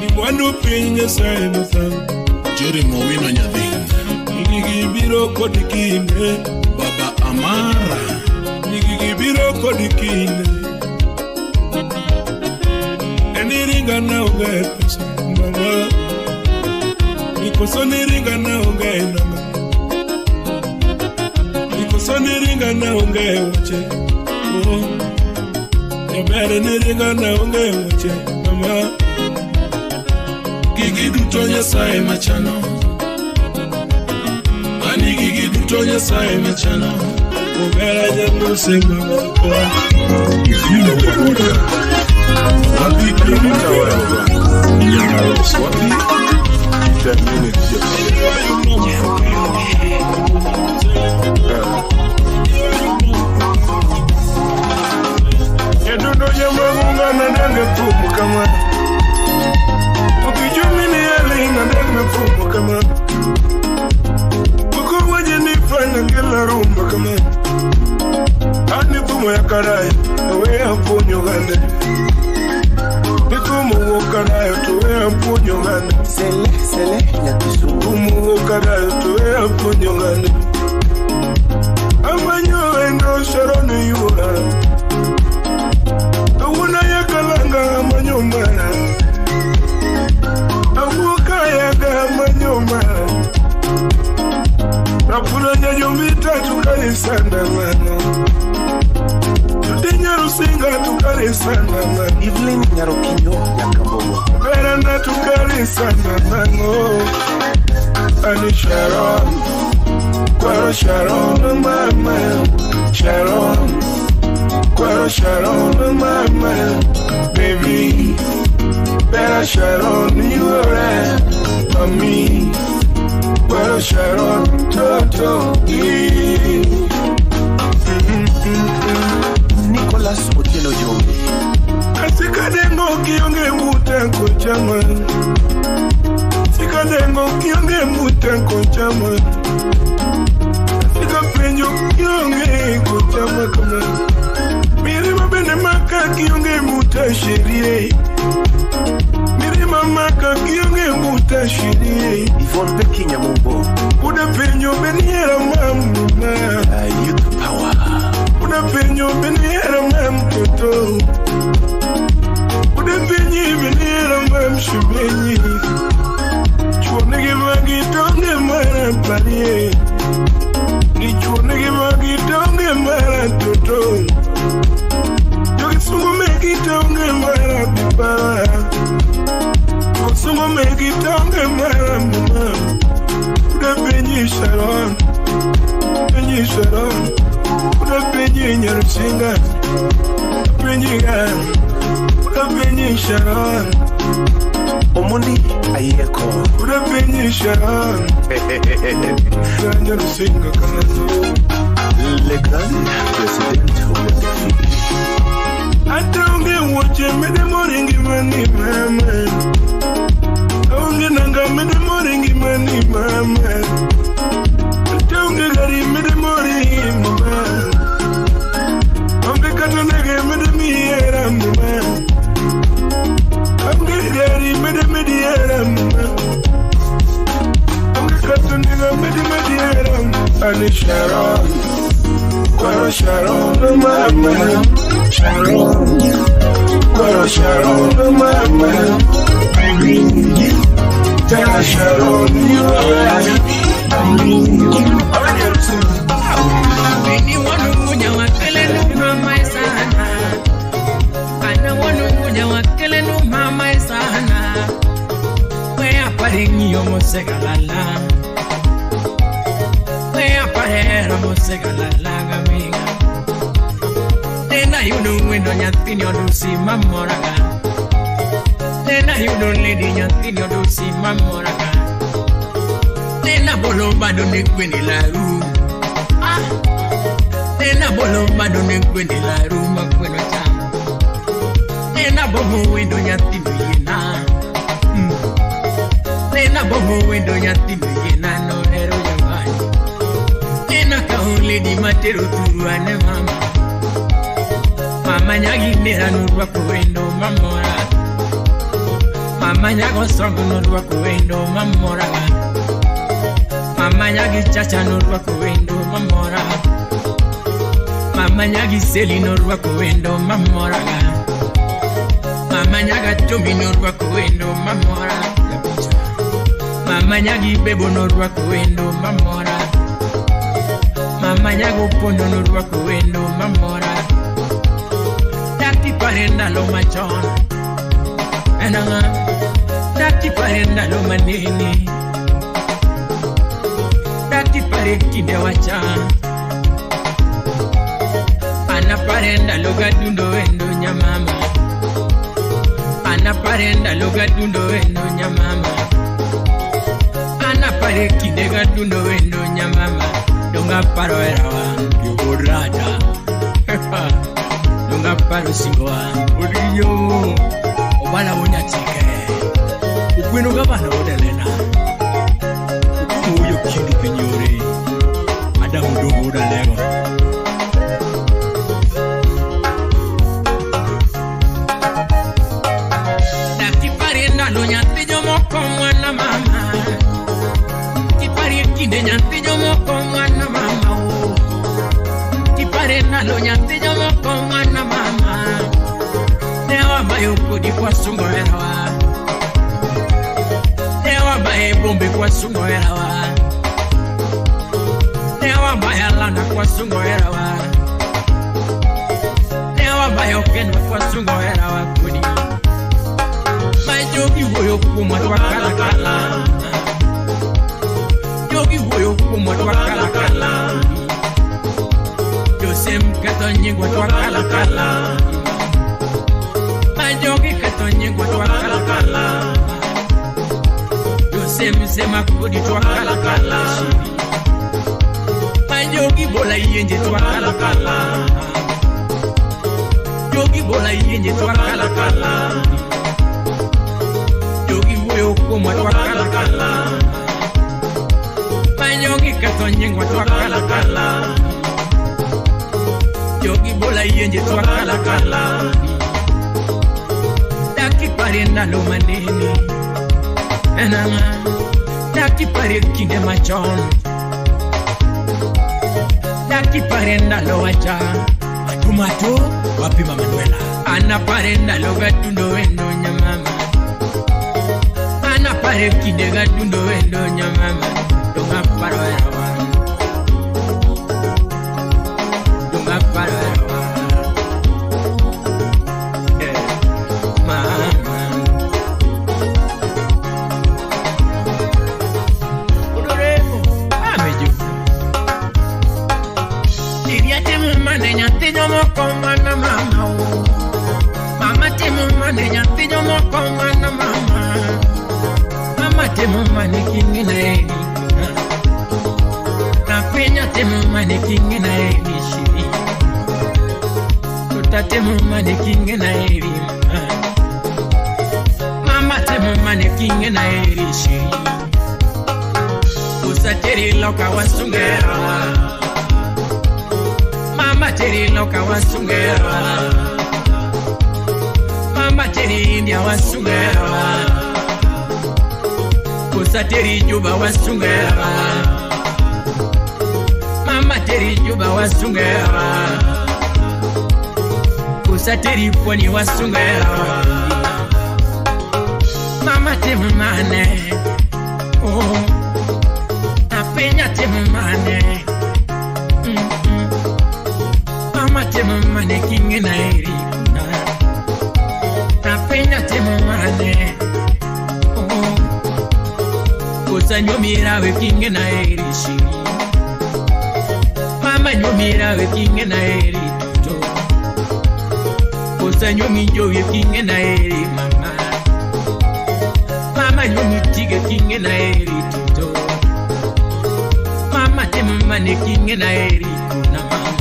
Ni mwandu pinye sae mafa. Jori mowino nyadhinga. Nigi biro kodikine. Baba Amara. Nigi biro kodikine. Eniringa na unge pesa mama. Nikoso niringa na unge nanga. Nikoso niringa na unge wache. Yabere niringa na unge wache mama. Gigi dutonya sae machano. Ani gigi dutonya sae machano. Ubera jamu sema. If you know the order, Swapi kilomita wewe. Nyama Swapi. That minute Edundo jamba munga na dange pumu kama. Ukijumi ni yale na dange pumu kama. Uko waje nifanya kila rumba kama. Ani pumu ya karai, we hapo nyogande. Nikumu wakarayo tuwe hapo nyogande. Sele na kisumu. Kumu wakarayo tuwe hapo nyogande. Amanyo endo sharoni yura. Awuna ya kalanga amanyoma. Awuka ya ga amanyoma. Rapula nyajombita tukali sanda mano. Tudinya rusinga tukali sanda mano. Evelyn Nyarokinyo Yakambogo. Veranda tukali sanda mano. Ani Sharon. Kwaro Sharon mama. Sharon. Kwaro Sharon mama. Baby. Better Sharon you are mommy. Kwaro Sharon Toto Nicholas Otieno Jombe Asikadengo kionge mutanko chama Asikadengo kionge mutanko chama Asikapenyo kionge kuchama kama Mirima bene maka kionge mutashirie Mirima maka kionge mutashirie Yvonne Pekinya Mumbo Uda penyo beniera mamuna Youth Power Uda penyo beniera mamtoto Uda penyi beniera mamshubenyi Chwonege magi tonge mara parie Ni chwonege magi tonge mara toto Yogi sungu megi tonge mara bipara Sungu megi tonge mara mama Uda penyi Sharon Penyi Sharon Uda penyi Nyarusinga Penyi Gan Uda penyi Sharon Omoni Ayeko Uda penyi Sharon Uda Nyarusinga Kanazo Le Grand President Atonge woche mede moringi mani mama Atonge nanga mede moringi mani mama Atonge gari mede moringi mama Atonge katonege mede miera mama Atonge gari mede mediera mama Atonge katonege mede mediera mama Ani Sharon Kwaro Sharon mama Sharon Kwaro Sharon mama Tell Sharon you are Anyone who you are killing mama sana Ana wanu ya wakele no mama sana We aparengi yo mosegalala We aparera mosegalala gamiga Tena yudu wendo nyatini odusi mamoraga Tena yudu lady nyatini odusi mamoraga Tena bolo bado ne kweni la ru Tena bolo bado ne kweni la ru makweno chama Tena bomo wendo nyatini yena Tena bomo wendo nyatini yena no hero yamai Tena kaule di matero turuane mama Mama nyagi mera nurwa kuwendo mamora Mama nyago songo nurwa kuwendo mamora Mama nyagi chacha nurwa kuwendo mamora Mama nyagi seli nurwa kuwendo mamora Mama nyaga chomi nurwa kuwendo mamora Mama nyagi bebo nurwa kuwendo mamora Mama nyago pondo nurwa kuwendo mamora Dati parenda lo machon Enanga Dati parenda lo manini Dati pare kide wachan Ana parenda lo gadundo endo nyamama Ana parenda lo gadundo endo nyamama Ana pare kide gadundo endo nyamama Donga paro erawa Yoborada Donga paro singoa Odiyo Obala wonya chike Ukweno gabana odelena Ukuyo kindu pinyore Adamu dogo odalego Dati parenda lo nyante jomo mwana mama Tipari kinde nyante jomo mwana mama Tipare lo nyante jomo mwana mama Newa bayo kodi kwa sungo erawa Newa baye bombe kwa sungo erawa Newa baya lana kwa sungo erawa Newa bayo kendo kwa sungo erawa kodi Jogi woyo kuma kwa kala kala Jogi woyo kuma kwa kala kala Yosem katonye kwa kala kala Jogi katonye kwa kala kala Sema kudi twa kala kala Yogi bola yenje twa kala kala Yogi bola yenje twa kala kala Yogi moyo kuma twa kala kala Yogi katonyengwa twa kala kala Yogi bola yenje twa kala kala Daki parenda lo manene Enama Daki pare kinde machon Daki parenda lo wacha Atumato wapi Manuela Ana parenda lo gatundo wendo nyamama Ana pare kinde gatundo wendo nyamama Donga paro erawa Donga paro erawa Mama te mama ne nyati nyomo komana mama Mama te mama ne kingi na eri Na penya te mama ne kingi na eri shiri Tuta te mama ne kingi na eri Mama te mama ne kingi na eri shiri Usa teri loka wasungera Mama teri loka wasungera Mama teri India wasungera Kusa teri Juba wasungera Mama teri Juba wasungera Kusa teri Pwani wasungera Mama temu mane Oh Napenya temu mane Mama temu mane kinge na eri Napenya temu mane Oh Kusa nyomira we kinge na eri shiri Mama nyomira we kinge na eri tuto Kusa nyomi jowe kinge na eri mama Mama nyomi tige kinge na eri tuto Mama temu mane kinge na eri kuna mama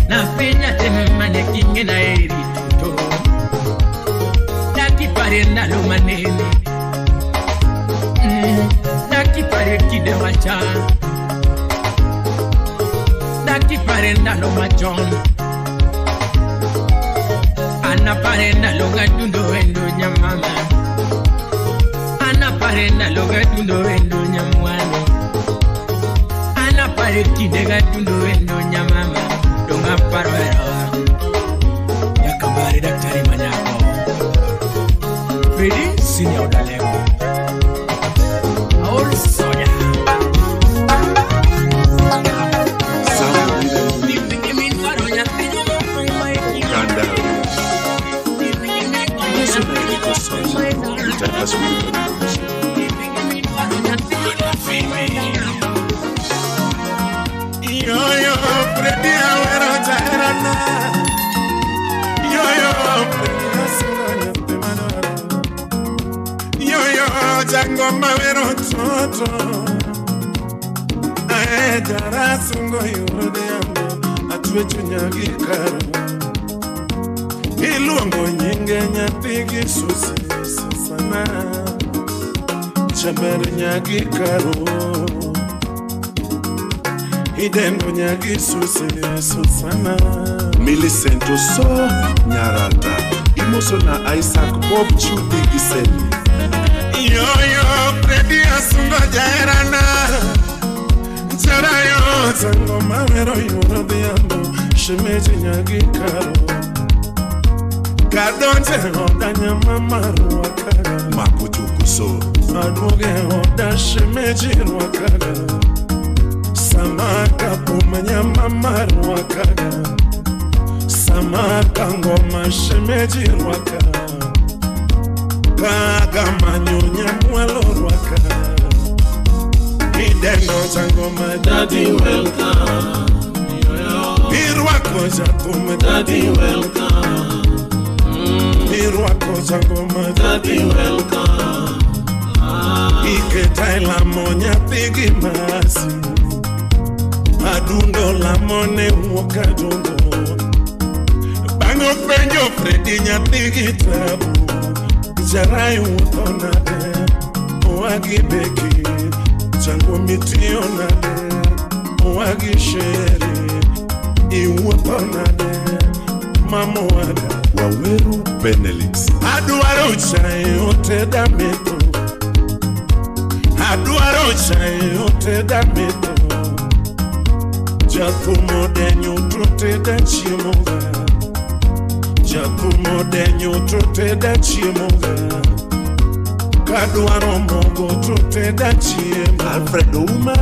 Na penya temu mane kinge na eri tuto Daki pare na lo manene Daki pare kide wacha Daki pare na lo majon Ana pare na lo gadundo endo nyamama Ana pare na lo gadundo endo nyamwano Ana pare kide gadundo endo nyamama Donga paro era Yakambari daktari manyako Freddy senior dalego Aol soya Yo, Freddy, awero jaherana. Yo, Freddy, Yo, jango mawero toto. Ae jara sungo yurode amo. Atue chunyagi karo. Iluongo nyinge nyathigi susi sana. Chaber nyagi karo. Idendo nyagi susi susana. Millicent Oso Nyarata Imoso na Isaac Bob Chudi Giseli Yo, Freddy asungo jaherana. Charayo zango mawero yuro diambo. Shemeji nyagi karo. Kadonje odanya mamaru wakaga. Makojo Kuso Aduge oda shemeji wakaga. Samaka pumanya mamaru wakaga. Samaka ngoma shemeji wakaga. Kaga manyonya mwelo wakaga. Ideno changoma daddy welcome. Irwako jakume daddy welcome. Irwako changoma daddy welcome. Iketa lamo nyathi gi masi adundo lamo ne wuok adundo bang'o penjo Fredi nyathi gi tabu jarai wuotho nade oagi beki chango mitiyo nade oagi sheri iwuotho nade mamo wada Waweru Benelix Aduaro chai oteda meto Aduaro chai oteda meto Jakumo denyo troteda chiemoga Jakumo denyo troteda chiemoga Kaduaro mogo troteda chiemo Alfredo Uma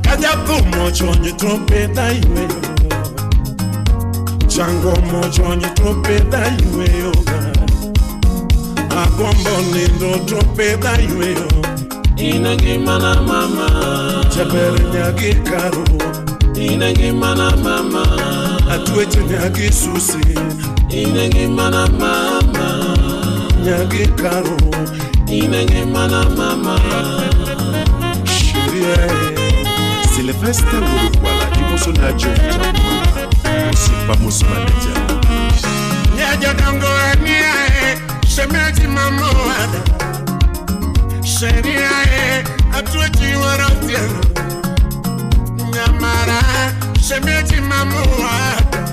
Kajakumo chonyo troteda iweyo Chango mojonye tropeda yueyoga Agombo nindo tropeda yueyo Inagimana mama Chabere nyagi karo Inagimana mama Atweche nyagi susi Inagimana mama Nyagi karo Inagimana mama Shiria Sylvester Urukwala Imoso na Jonja Vamos manager. Nyaja dongo aniae, shemeji mamoada. Sheriae, atueji warotiano. Nyamara, shemeji mamoada.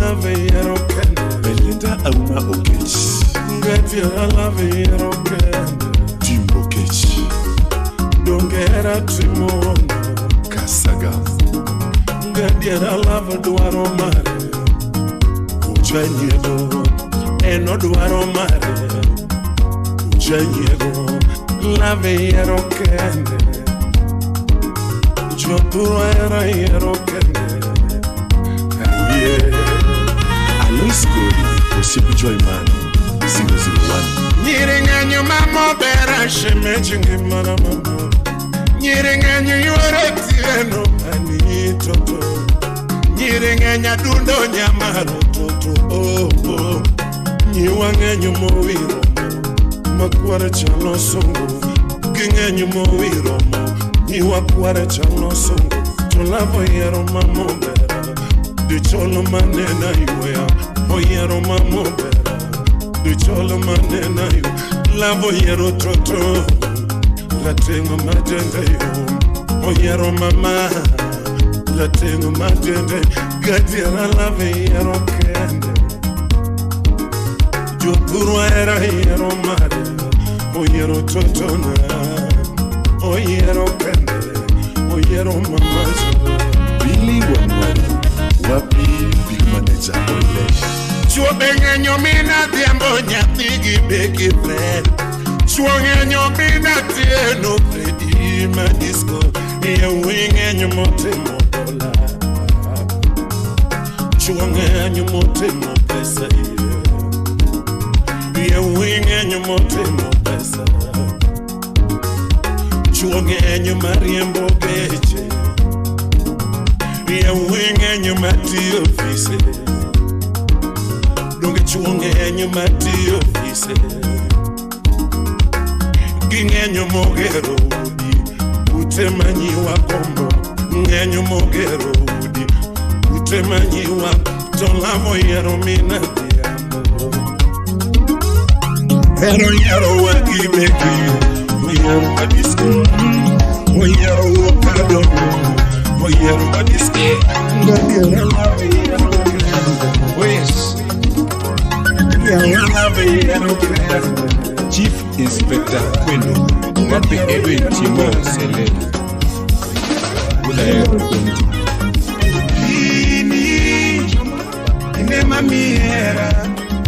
Love yero kende. Belinda auma okech. Ngetia love yero kende. Jimbo kech. Dongera trimondo. Kasaga. Gadiera lava duaro mare Uchanyego Eno duaro mare Uchanyego Lave yero kende Joturo era yero kende Aye Alois Gori Osipu Joy Man 001 Nyiringanyo mamo bera Shemechingi mana mamo Nyiringanyo yuwaretieno Ani toto Nyirengenya dundo nyamaro toto oh oh Nyiwangenyo mowiro Makwara chalo songo Gengenyo mowiro Nyiwakwara chalo songo Tolavo yero mamobera Dicholo manena yuya Oyero mamobera Dicholo manena yu Lavo yero toto Latengo matenda yu Oyero mama Latengo matende Gadiera lave yero kende Jokuru era yero mare Oyero totona Oyero kende Oyero mamazo Billy Wangwani Wapi big manager ole Chuobengenyo mina diambo nyatigi beki fred Chuobengenyo mina tieno Fredi madisco Ye wingenyo motemo dola Chuobengenyo motemo pesa Ye wingenyo motemo pesa Chuobengenyo mariembo geche Ye wingenyo matio fise Donge chuobengenyo matio fise Gingenyo mogero Utemanyiwa kombo Ngenyo mogero udi Utemanyiwa Tolavo yero mina diambo Hero yero wakibeki Oyero kadisco Oyero wakado Oyero kadisco Ngagera lave yero Oyes Ngagera lave yero Chief Inspector Kwendo Wapi ewe Timo Sele Ula yero konti Rini Inema miera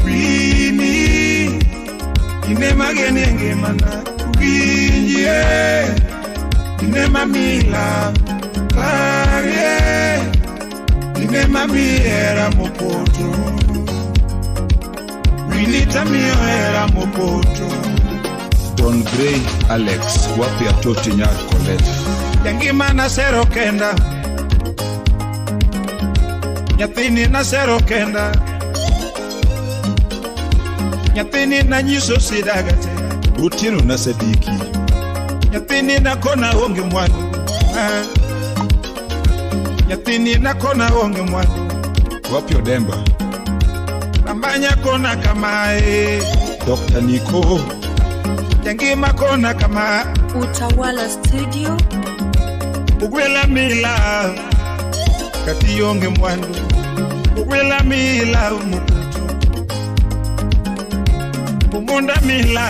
Rini Inema genenge mana Winye Inema mila Karie Inema miera mopoto Winita miera mopoto Don Gray Alex wapi atoti nyar koleta Yangima na sero kenda Nyathini na sero kenda Nyathini na nyiso sidagate Utieno na sadiki Nyathini nakona onge mwandu. Nyathini nakona onge mwandu. Wapi Odemba? Nambanya kona kamae. Dr. Nico. Jangima kona kama. Utawala Studio. Ugwela mila kati onge mwandu. Ugwela mila mukutu. Umonda mila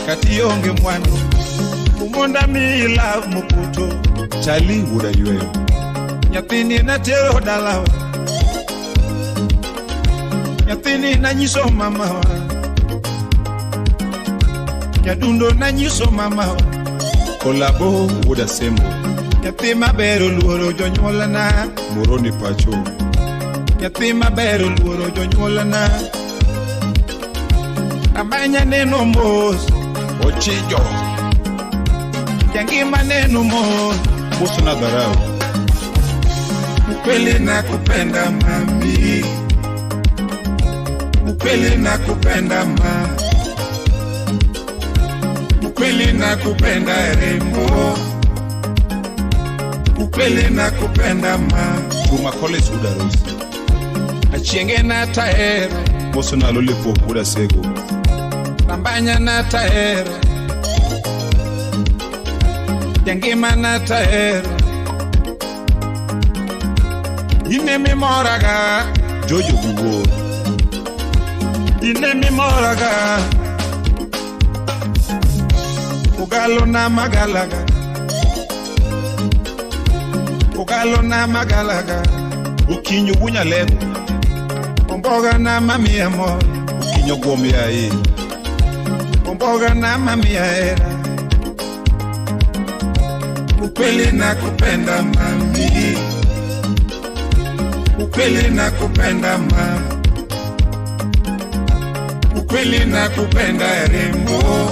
kati onge mwandu. Umonda mila mukutu. Chali wuda yue. Nyathini na tero dalawa. Nyathini na nyiso mama wa. Nyadundo na nyiso mama wa. Kolabo wuda sembo. Nyathi mabero luoro jonyuolana. Moroni pacho. Nyathi mabero luoro jonyuolana. Amanya neno mos. Ochijo. Jangima neno mos. Musu na dharau. Ukweli na kupenda mami. Ukweli na kupenda ma. Ukweli na kupenda rembo. Ukweli na kupenda ma. Chuma College udarosi. Achienge na taero. Musu na lolipo uda sego. Nambanya na taero. Jangima na taero. Ine mi moraga. Jojo buwo. Ine mi moraga. Ugalo na magalaga. Ugalo na magalaga. Ukinyo bunya lego. Omboga na mami amor. Ukinyo gwomya hii. Omboga na mami era. Ukweli na kupenda mami. Ukweli na kupenda ma. Ukweli na kupenda rembo.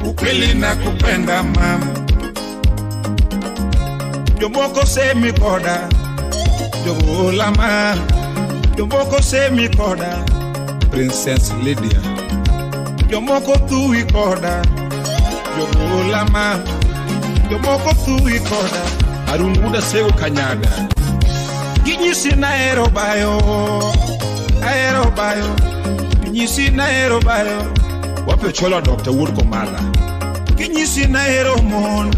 Ukweli na kupenda mama. Jomoko semi koda. Jogolama. Jomoko semi koda. Princess Lydia. Jomoko tui koda. Jogolama. Jomoko tui koda. Arun wuda sego Kanyaga. Kinyisi na aerobayo. Aerobayo. Kinyisi na aerobayo. Wapi chola Dr. Wood Komala. Kinyisi na aeromon.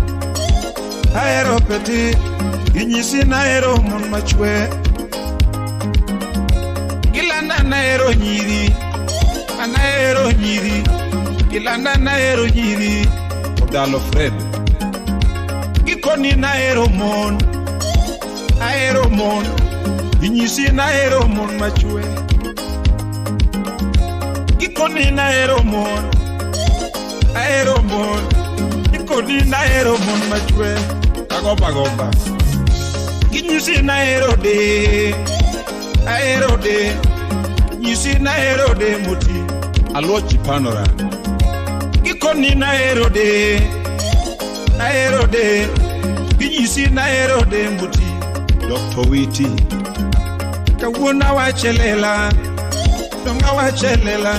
Aeropeti. Kinyisi na aeromon machwe. Gilanda na aeronyiri. Ana aeronyiri. Gilanda na aeronyiri. Odalo Fred. Gikoni na aeromon. Aeromon. Kinyisi na aeromon machwe. Gikoni na aeromon. Aeromon. Gikoni na aeromon machwe. Agomba gomba. Kinyisi na aerode. Aerode. Kinyisi na aerode muti. Alochi Panora. Gikoni na aerode. Aerode. Kinyisi na aerode muti. Dr. Witi. Kawuna wachelela. Donga wachelela.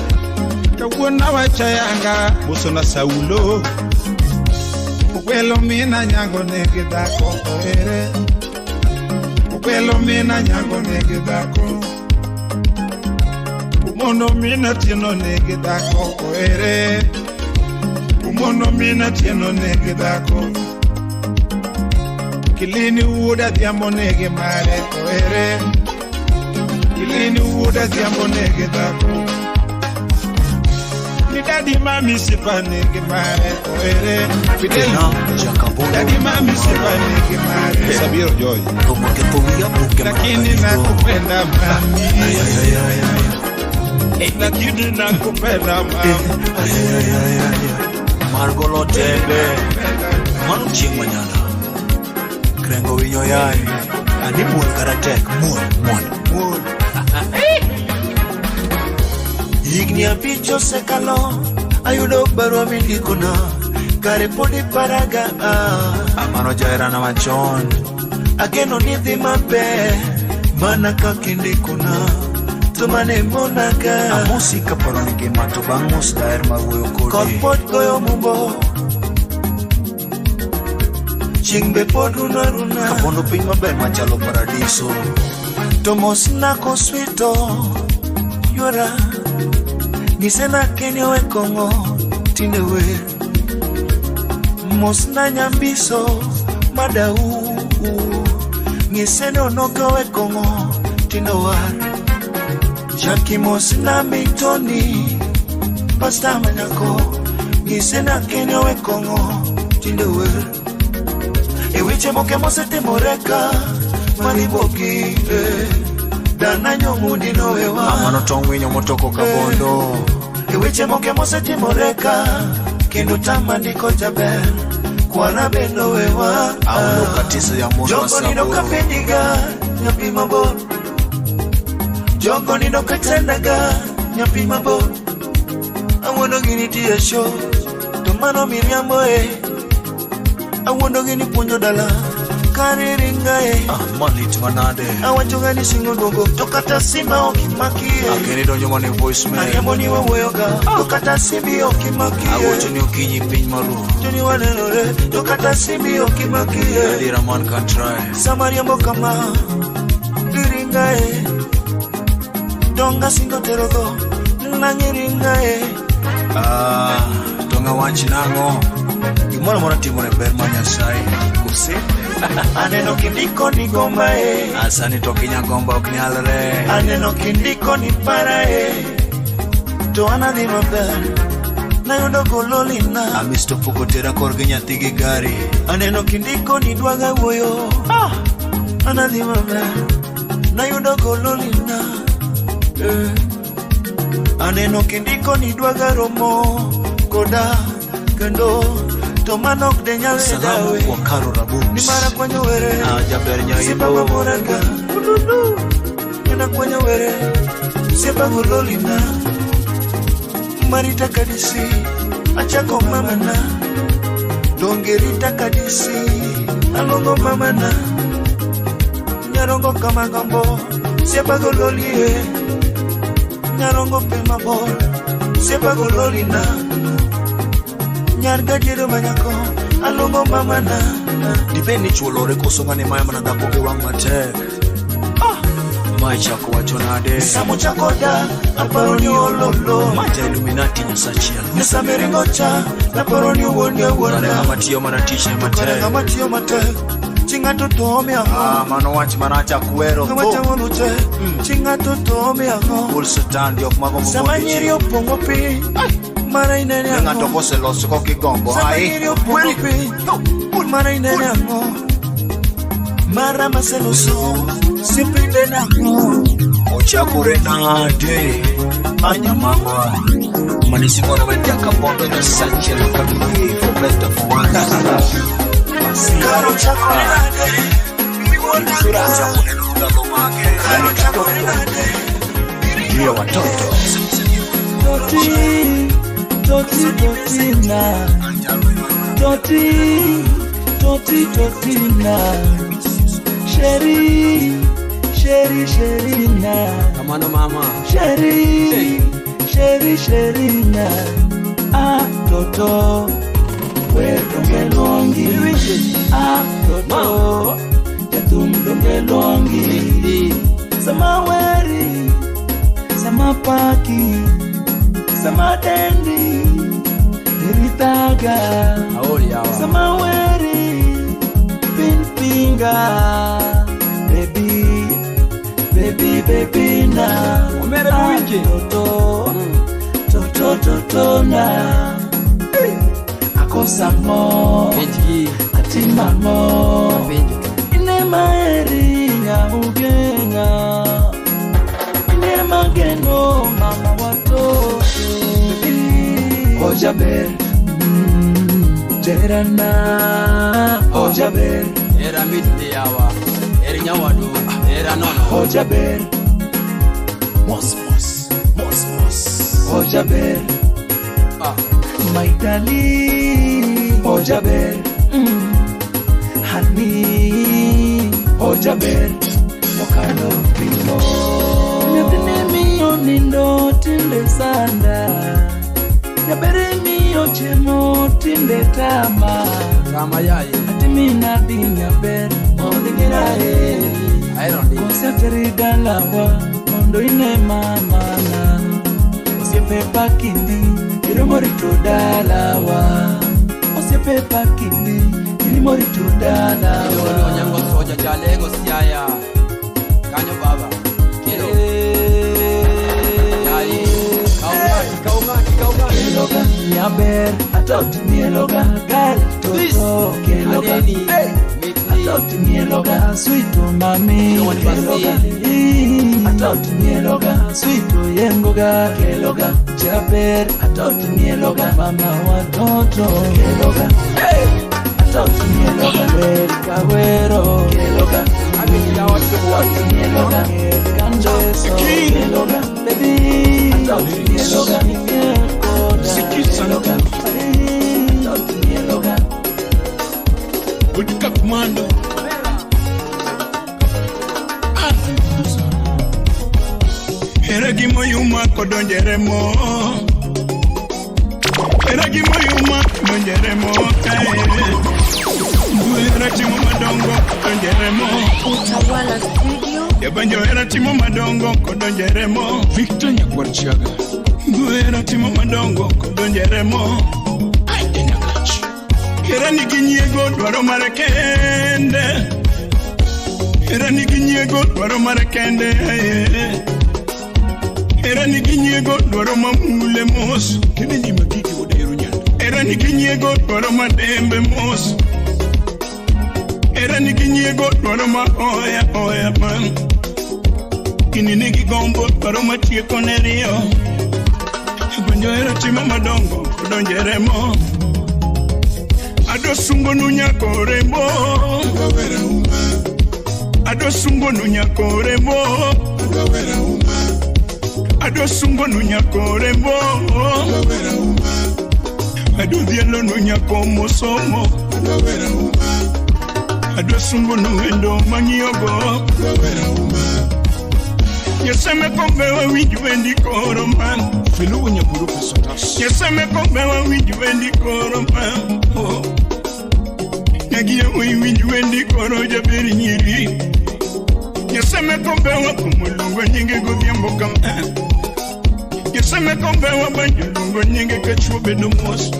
Kawuna wachayanga. Musu na Saulo. Ukwelo mina nyango negedako ere. Ukwelo mina nyango negedako. Umono mina tieno negedako ere. Umono mina tieno negedako. Kilini uda diamo nege mare ere. Kilini uda diamo negedako. Daddy mami sipane ke mare oere Fidel Daddy mami sipane ke mare Sabiro Joy como que podía porque lakini nakupenda mami lakini nakupenda mami Margolo Tembe Manu ching manyana Krengo winyo yai Ani muol karatek muol Igni apicho sekalo Ayudo barua milikona Kare podi paraga Amano jaira na machon Akeno nithi mabe Mana kakindikona to mane monaga Amosi kaparo ni gima to bang' mos daher mawuoyo kodi Kod pod goyo mumbo Chieng' be pod runa Kapondo piny maber machalo paradiso To mos nako swito Yuara Gisena kenyo e kongo Tinde wer Mos na nyambiso Madau Gisena nogo e kongo Tinde war Jackie mos na mitoni Pasta manyako Gisena kenyo e kongo Tinde wer Ewiche moke mose temoreka Maniboki Dana nyomudi no wewa Amano tong winyo motoko kabondo Ewiche moke mose temoreka Kendo tamandiko jaber Kwana bendo wewa Auno katisa ya mono Jongo wasabo nido kapeniga Nyapi mabor Jongo nido katendaga Nyapi mabor Awono gini tia show Tomano miriambo Awono gini punyo dala Kariringa Malit manade Awacho gani singo dogo Tokata simba okimakie Akeni donjo mani voicemail Ariambo ni wawoyoga Tokata simbi okimakie Awocho ni ukinyi piny maru Juni wanenore Tokata simbi okimakie Adira man can try Samariambo kama Kiringa Donga singo terogo Nangiringa Tonga wanchi nango Gimora mora timore ber manyasai Kuse Aneno kindiko ni gomba Asani tokinya gomba oknyalre Aneno kindiko ni para To anadhi maber Nayudo gololina Amisto poko tera korgi nyathi gi gari Aneno kindiko ni dwaga wuoyo Anadhi maber Nayudo gololina Aneno kindiko ni dwaga romo Koda kendo To manok de nyale dawe Salamu kwa Karo Rabuni Ni mara kwenye were Jaber nyaimbo Simba mamoraga Nina kwenye were Simba gulolina Marita kadisi Achako mamana Dongerita kadisi Alongo mamana Nyarongo kama gambo Simba gulolie Nyarongo pema bol Simba gulolina Nyarga jiro manyako Alongo mamana Dipeni chuolore koso ngane maya manadhapo ke wang matek Mai chako wacho nade Samo chako da Aparo ni ololo Maja Illuminati nyasachia Nisa meringocha Aparo ni uwonye uwonye Nane matiyo manatishe matek Nane matiyo matek Chinga totome yango Mano wachi manacha kuero Kamacha wolute Chinga totome yango Ulsatan diok mago mbogo Sama nyiri opongo pi Mara inene yango Nga toko se loso koki gombo Sama nyiri opongo pi Mara inene yango Mara maseloso Sipinde nango Ochakure nade Anya mama Manisi mwana wende akabondo na sache na kabili For best of one Karo chakure nade Sura chakure nunga gomage Karo chakure nade Ndiyo watoto Toti na Toti na Sheri na Kamano mama Sheri na Toto Donge longi Toto Jatum donge longi Sama weri Sama paki Sama dendi Niritaga Sama weri Pinga Baby na Umere kuwiki Toto na Akosa mo Atima mo Ine maeri Nyamugenga Ine mageno Mama watoto Ojaber Jerana Ojaber Era midde yawa Era nyawadu Era nono Ojaber Mos Ojaber My darling Ojaber Honey Ojaber Mokano Pino Nyatinemi Miyo nindo tinde sanda Yabere miyo chemo tinde tama Kama yaye Atimina dinya ber Ondigira Kose terida lawa Ondo ine mamana Osiepe pakindi Iromori tudalawa Osiepe pakindi Iromori tudalawa Yo nyango soja jalego siaya Kanyo baba Kilo Yaye Kaungati Keloga Nyaber Atot nieloga Gal Toto Keloga Atot nieloga Sweet mami Keloga Atot nieloga Sweet yengoga Keloga Jaber Atot nieloga Mama watoto Keloga Atot nieloga Red Kawero Keloga Abikila watu nieloga Kandeso Keloga Baby Atot nieloga Keloga Atot nieloga Udika kumando Eragi moyuma kodonjeremo Eragi moyuma kodonjeremo Buera timo madongo kodonjeremo Utawala Studio. Yabanjo era timo madongo kodonjeremo Victor Nyakwarchiaga Buera timo madongo kodonjeremo Aite nyakachi Era niginyiego dwaro marekende Era niginyiego dwaro marekende Era niginyiego dwaro mamule mos Kene ni magigi odero nyando Era niginyiego dwaro madembe mos Era niginyiego dwaro ma oya man Kini nigi gombo dwaro matieko ne rio Banjo era timo madongo kodonjeremo Ado sungo nunya koremo Gawera uma Ado sungo nunya koremo Gawera uma Ado sungo nunya koremo Gawera uma Ado dielo nunya komo somo Gawera uma Ado sungo nuendo mangiogo Gawera uma Yeseme kombewa wijuendi koro man Filu unya buru pesotas Yeseme kombewa wijuendi koro man Nagia wijuendi koro jaberi nyiri Yeseme kombewa kumulungo nyinge gudhiambo kama Yeseme kombewa banjulungo nyinge kachube domos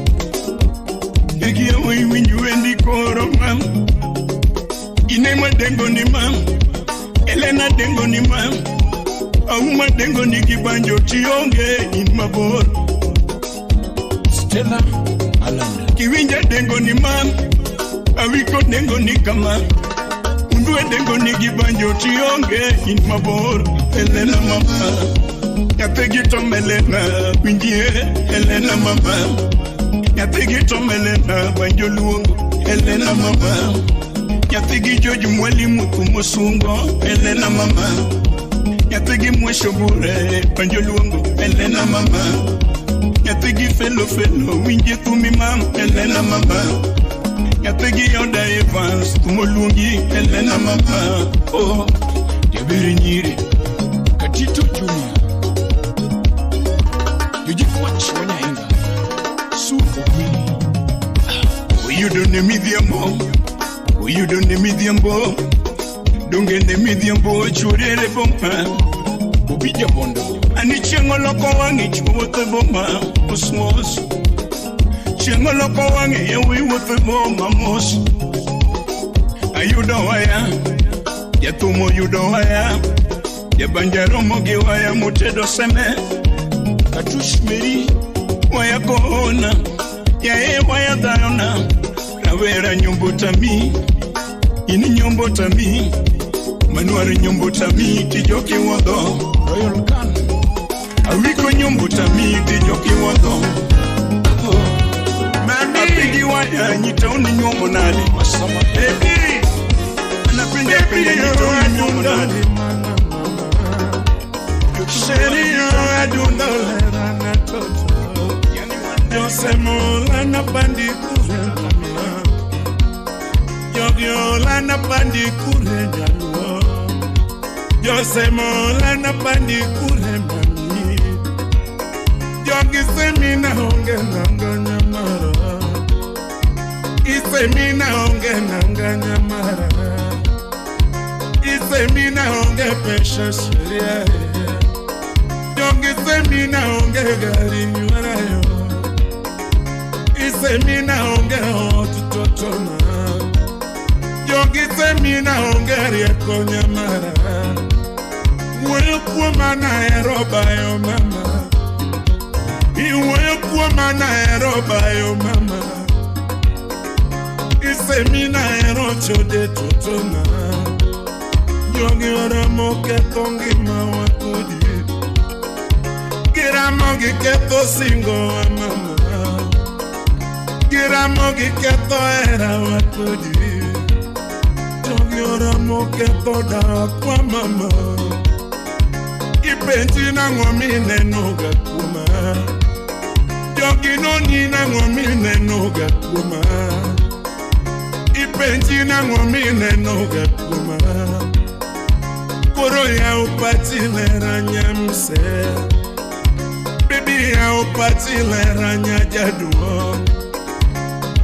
Nagia wijuendi koro man Inema dengo ni man Elena dengo ni man Auma dengo ni kibanjo tionge in mabor Stella Alanda Kiwinja dengo ni man Awiko dengo ni kama Undue dengo ni kibanjo tionge in mabor Elena mama Yapegi tom Elena Winjie Elena mama Yapegi tom Elena Banjo luongo Elena mama Yapegi joji mweli mutu musungo Elena mama Nyategi mwesho bure, panjo luongo, Elena mama Nyategi felo, winje tumi mam, Elena mama Nyategi yoda Evans, tumolungi, Elena mama Oh, jabiri nyiri, Katito Junior Yujikwach wanya inga, Suko kwini Uyudo midhiambo, Uyudo midhiambo Donge ne midhiambo churere bomba Ubija bondo Ani chengo loko wangi chuwote bomba Osmos Chengo loko wangi yewi wote bomba mos Ayudo waya Yatumo yudo waya Yabanjaro mogi waya mutedo seme Katush meri Waya kohona Yae waya dayona Ravera nyombo tami Ini nyombo tami Manuari nyombo tami tijoki wado Royal Khan Awiko nyombo tami tijoki wado Apigi waya nyitauni nyombo nali Baby Anapinja nyitauni nyombo nali Sherio aduna lera na toto Yose mola na bandi kurena Yogyo na bandi kurena Yose mola na bandi kurena Jogi semina onge nanga nyamara. Isemina onge nanga nyamara. Isemina onge pesha sheria. Jogi semina onge gari nyuara yo. Isemina onge hotu totona. Jogi semina onge rieko nyamara. Uwe kuwa na eroba yo mama. Iwe kuwa na eroba yo mama. Isemina erocho de totona. Jogi ora moke tongi mawakudi. Gira mogi keto singo wa mama. Gira mogi keto era wakudi. Jogi ora moke toda kwa mama. Ipenji na ngomine noga kuma. Jogi no ni na ngomine noga kuma. Ipenji na ngomine noga kuma. Koro ya upati lera nyamse. Baby ya upati lera nyajaduo.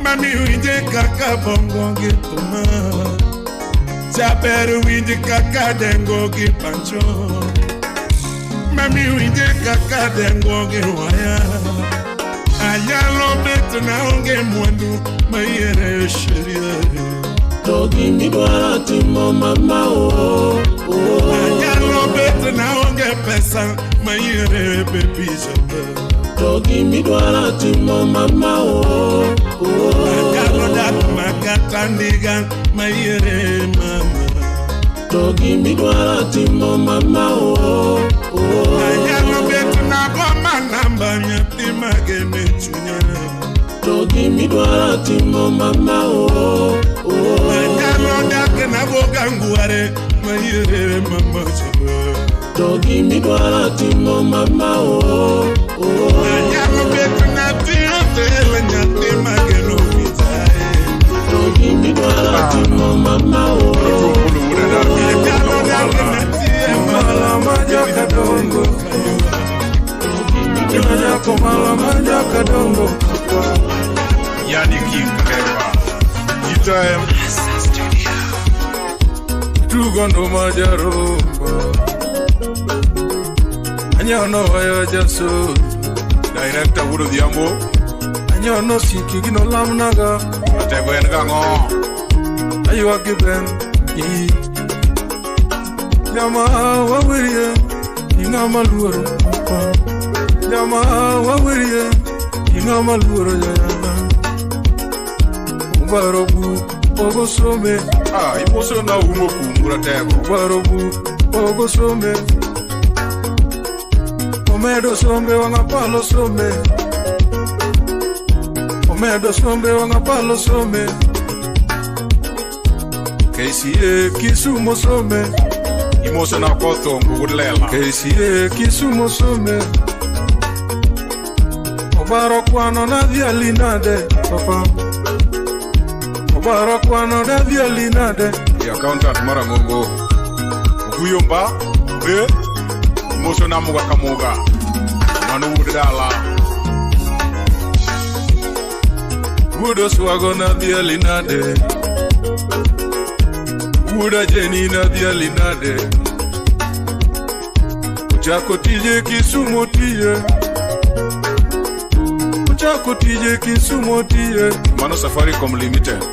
Mami winde kaka bongo gituma. Jaberu winde kaka dengo gipancho. Mami winde kaka dengo giwaya. Ayalo betu na onge mwandu mayere sheria. Dogi midwara timo mama o. Ayalo betu na onge pesa mayere baby jabe. Dogi midwara timo mama o. Ayalo datu makata ndiga mayere mama. Dogi midwara timo mama o. Ayalo betu na goma namba nyati mageme chunya. Dogi midwara timo mama o. Ayalo dake na boga nguare mayere mama jabe. Dogi midwara timo mama o. Ayalo betu na tiyate nyati mageno vitae. Dogi midwara timo mama o. Ayalo dake na tiyate maja kadongo. Maja komala maja kadongo. Yani King Keva Gita Tugondo maja rumba. Anyono waya jaso. Director Wuro Diambo. Anyono siki gino lamnaga. Atego engango. Aywa giben. Yama wawiriye. Inga maluoro. Yama wawiriye. Inga maluoro yama. Ubarobu ogosome. Imoso na umo kumura tego. Ubarobu ogosome. Omedo sombe wanga palo some. Omedo sombe wanga palo some. KCA Kisumo some. Imoso na koto ngugulela. KCA Kisumo some. Obaro kwano na vialinade papa. Obaro kwano na vialinade. The accountant marangongo. Guyomba. Imoso na muga kamuga. Manu udala. Wudo swago na vialinade. Wuda jeni na vialinade. Uchako tije Kisumo tiye. Uchako tije Kisumo tiye. Mano Safaricom Limited.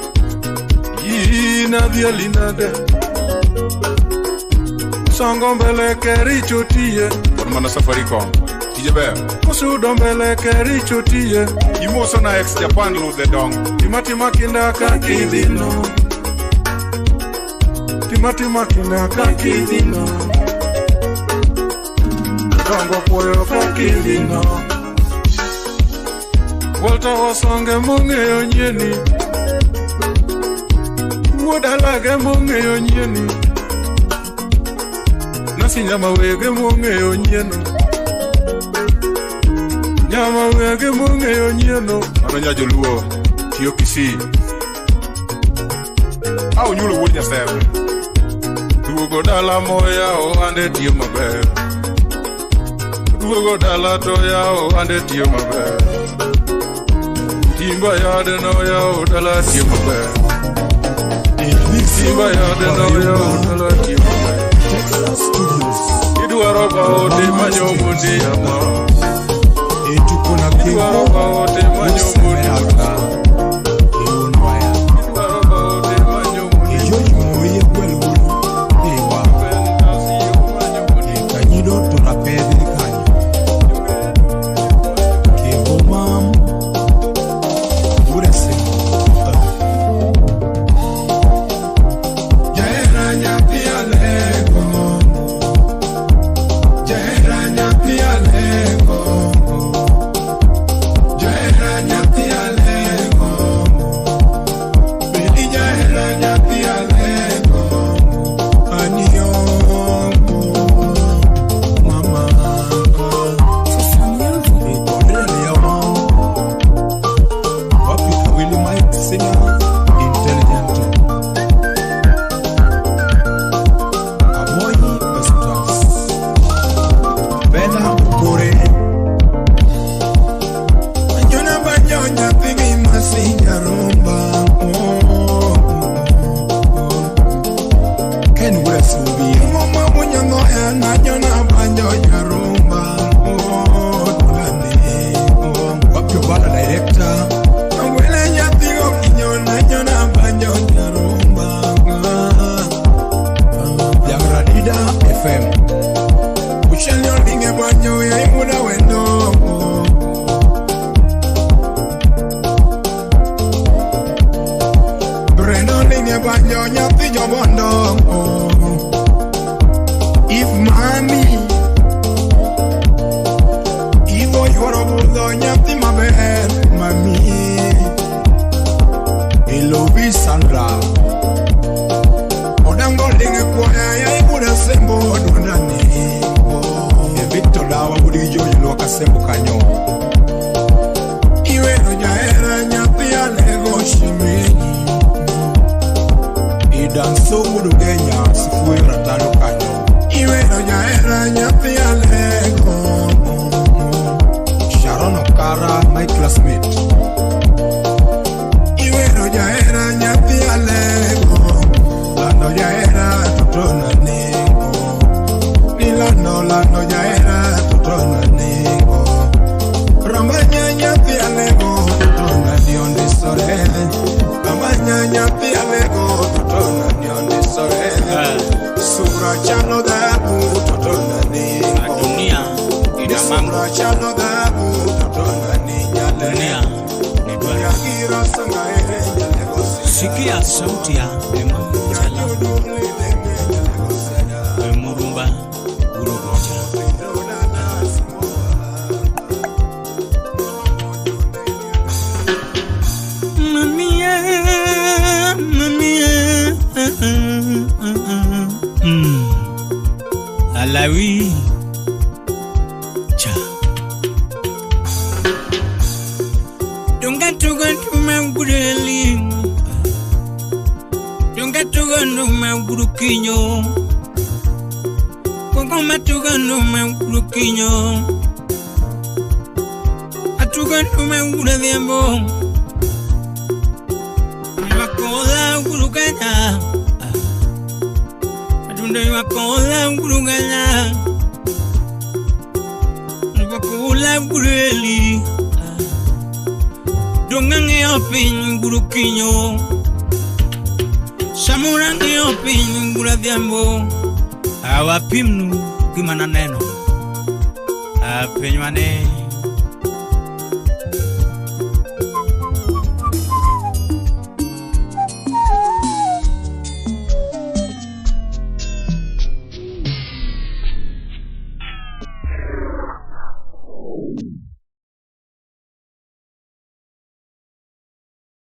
Yi na vialinade. Songo mbele kericho tiye. Mano Safaricom. Tije be. Kusudo mbele kericho tiye. Imoso na ex Japan lo the dong. Timati makinda kakidino. Timati makinda kakidino. Dongo poyo kakidino. Walter wasonge mongeyo nyeni. Wodalage mongeyo nyeni. Nasi nyama wege mongeyo nyeno. Nyama wege mongeyo nyeno. Ananya joluo tiyo kisi. Au nyulo wonya sebe. Duogo dala moya o ande tiyo maber. Duogo dala to yao ande tiyo maber. Timba yade no yao dala tiyo maber. Timba yade no yao dala tiyo maber. Idwaro ba ote manyo mundi ama. Idwaro ba ote manyo mundi ama. Sikia sauti ya Emachala Murumba Urugocha. Mamia Alawi Cha Dunga tuga tumangureli Dunga tuga numangurukinyo Kongoma tuga numangurukinyo Atuga numanguradiambo Makola uruganya Adunde makola uruganya Makola ureli Dongange opin gurukinyo Samurange opin guradiambo Awapimnu kimana neno Apenywane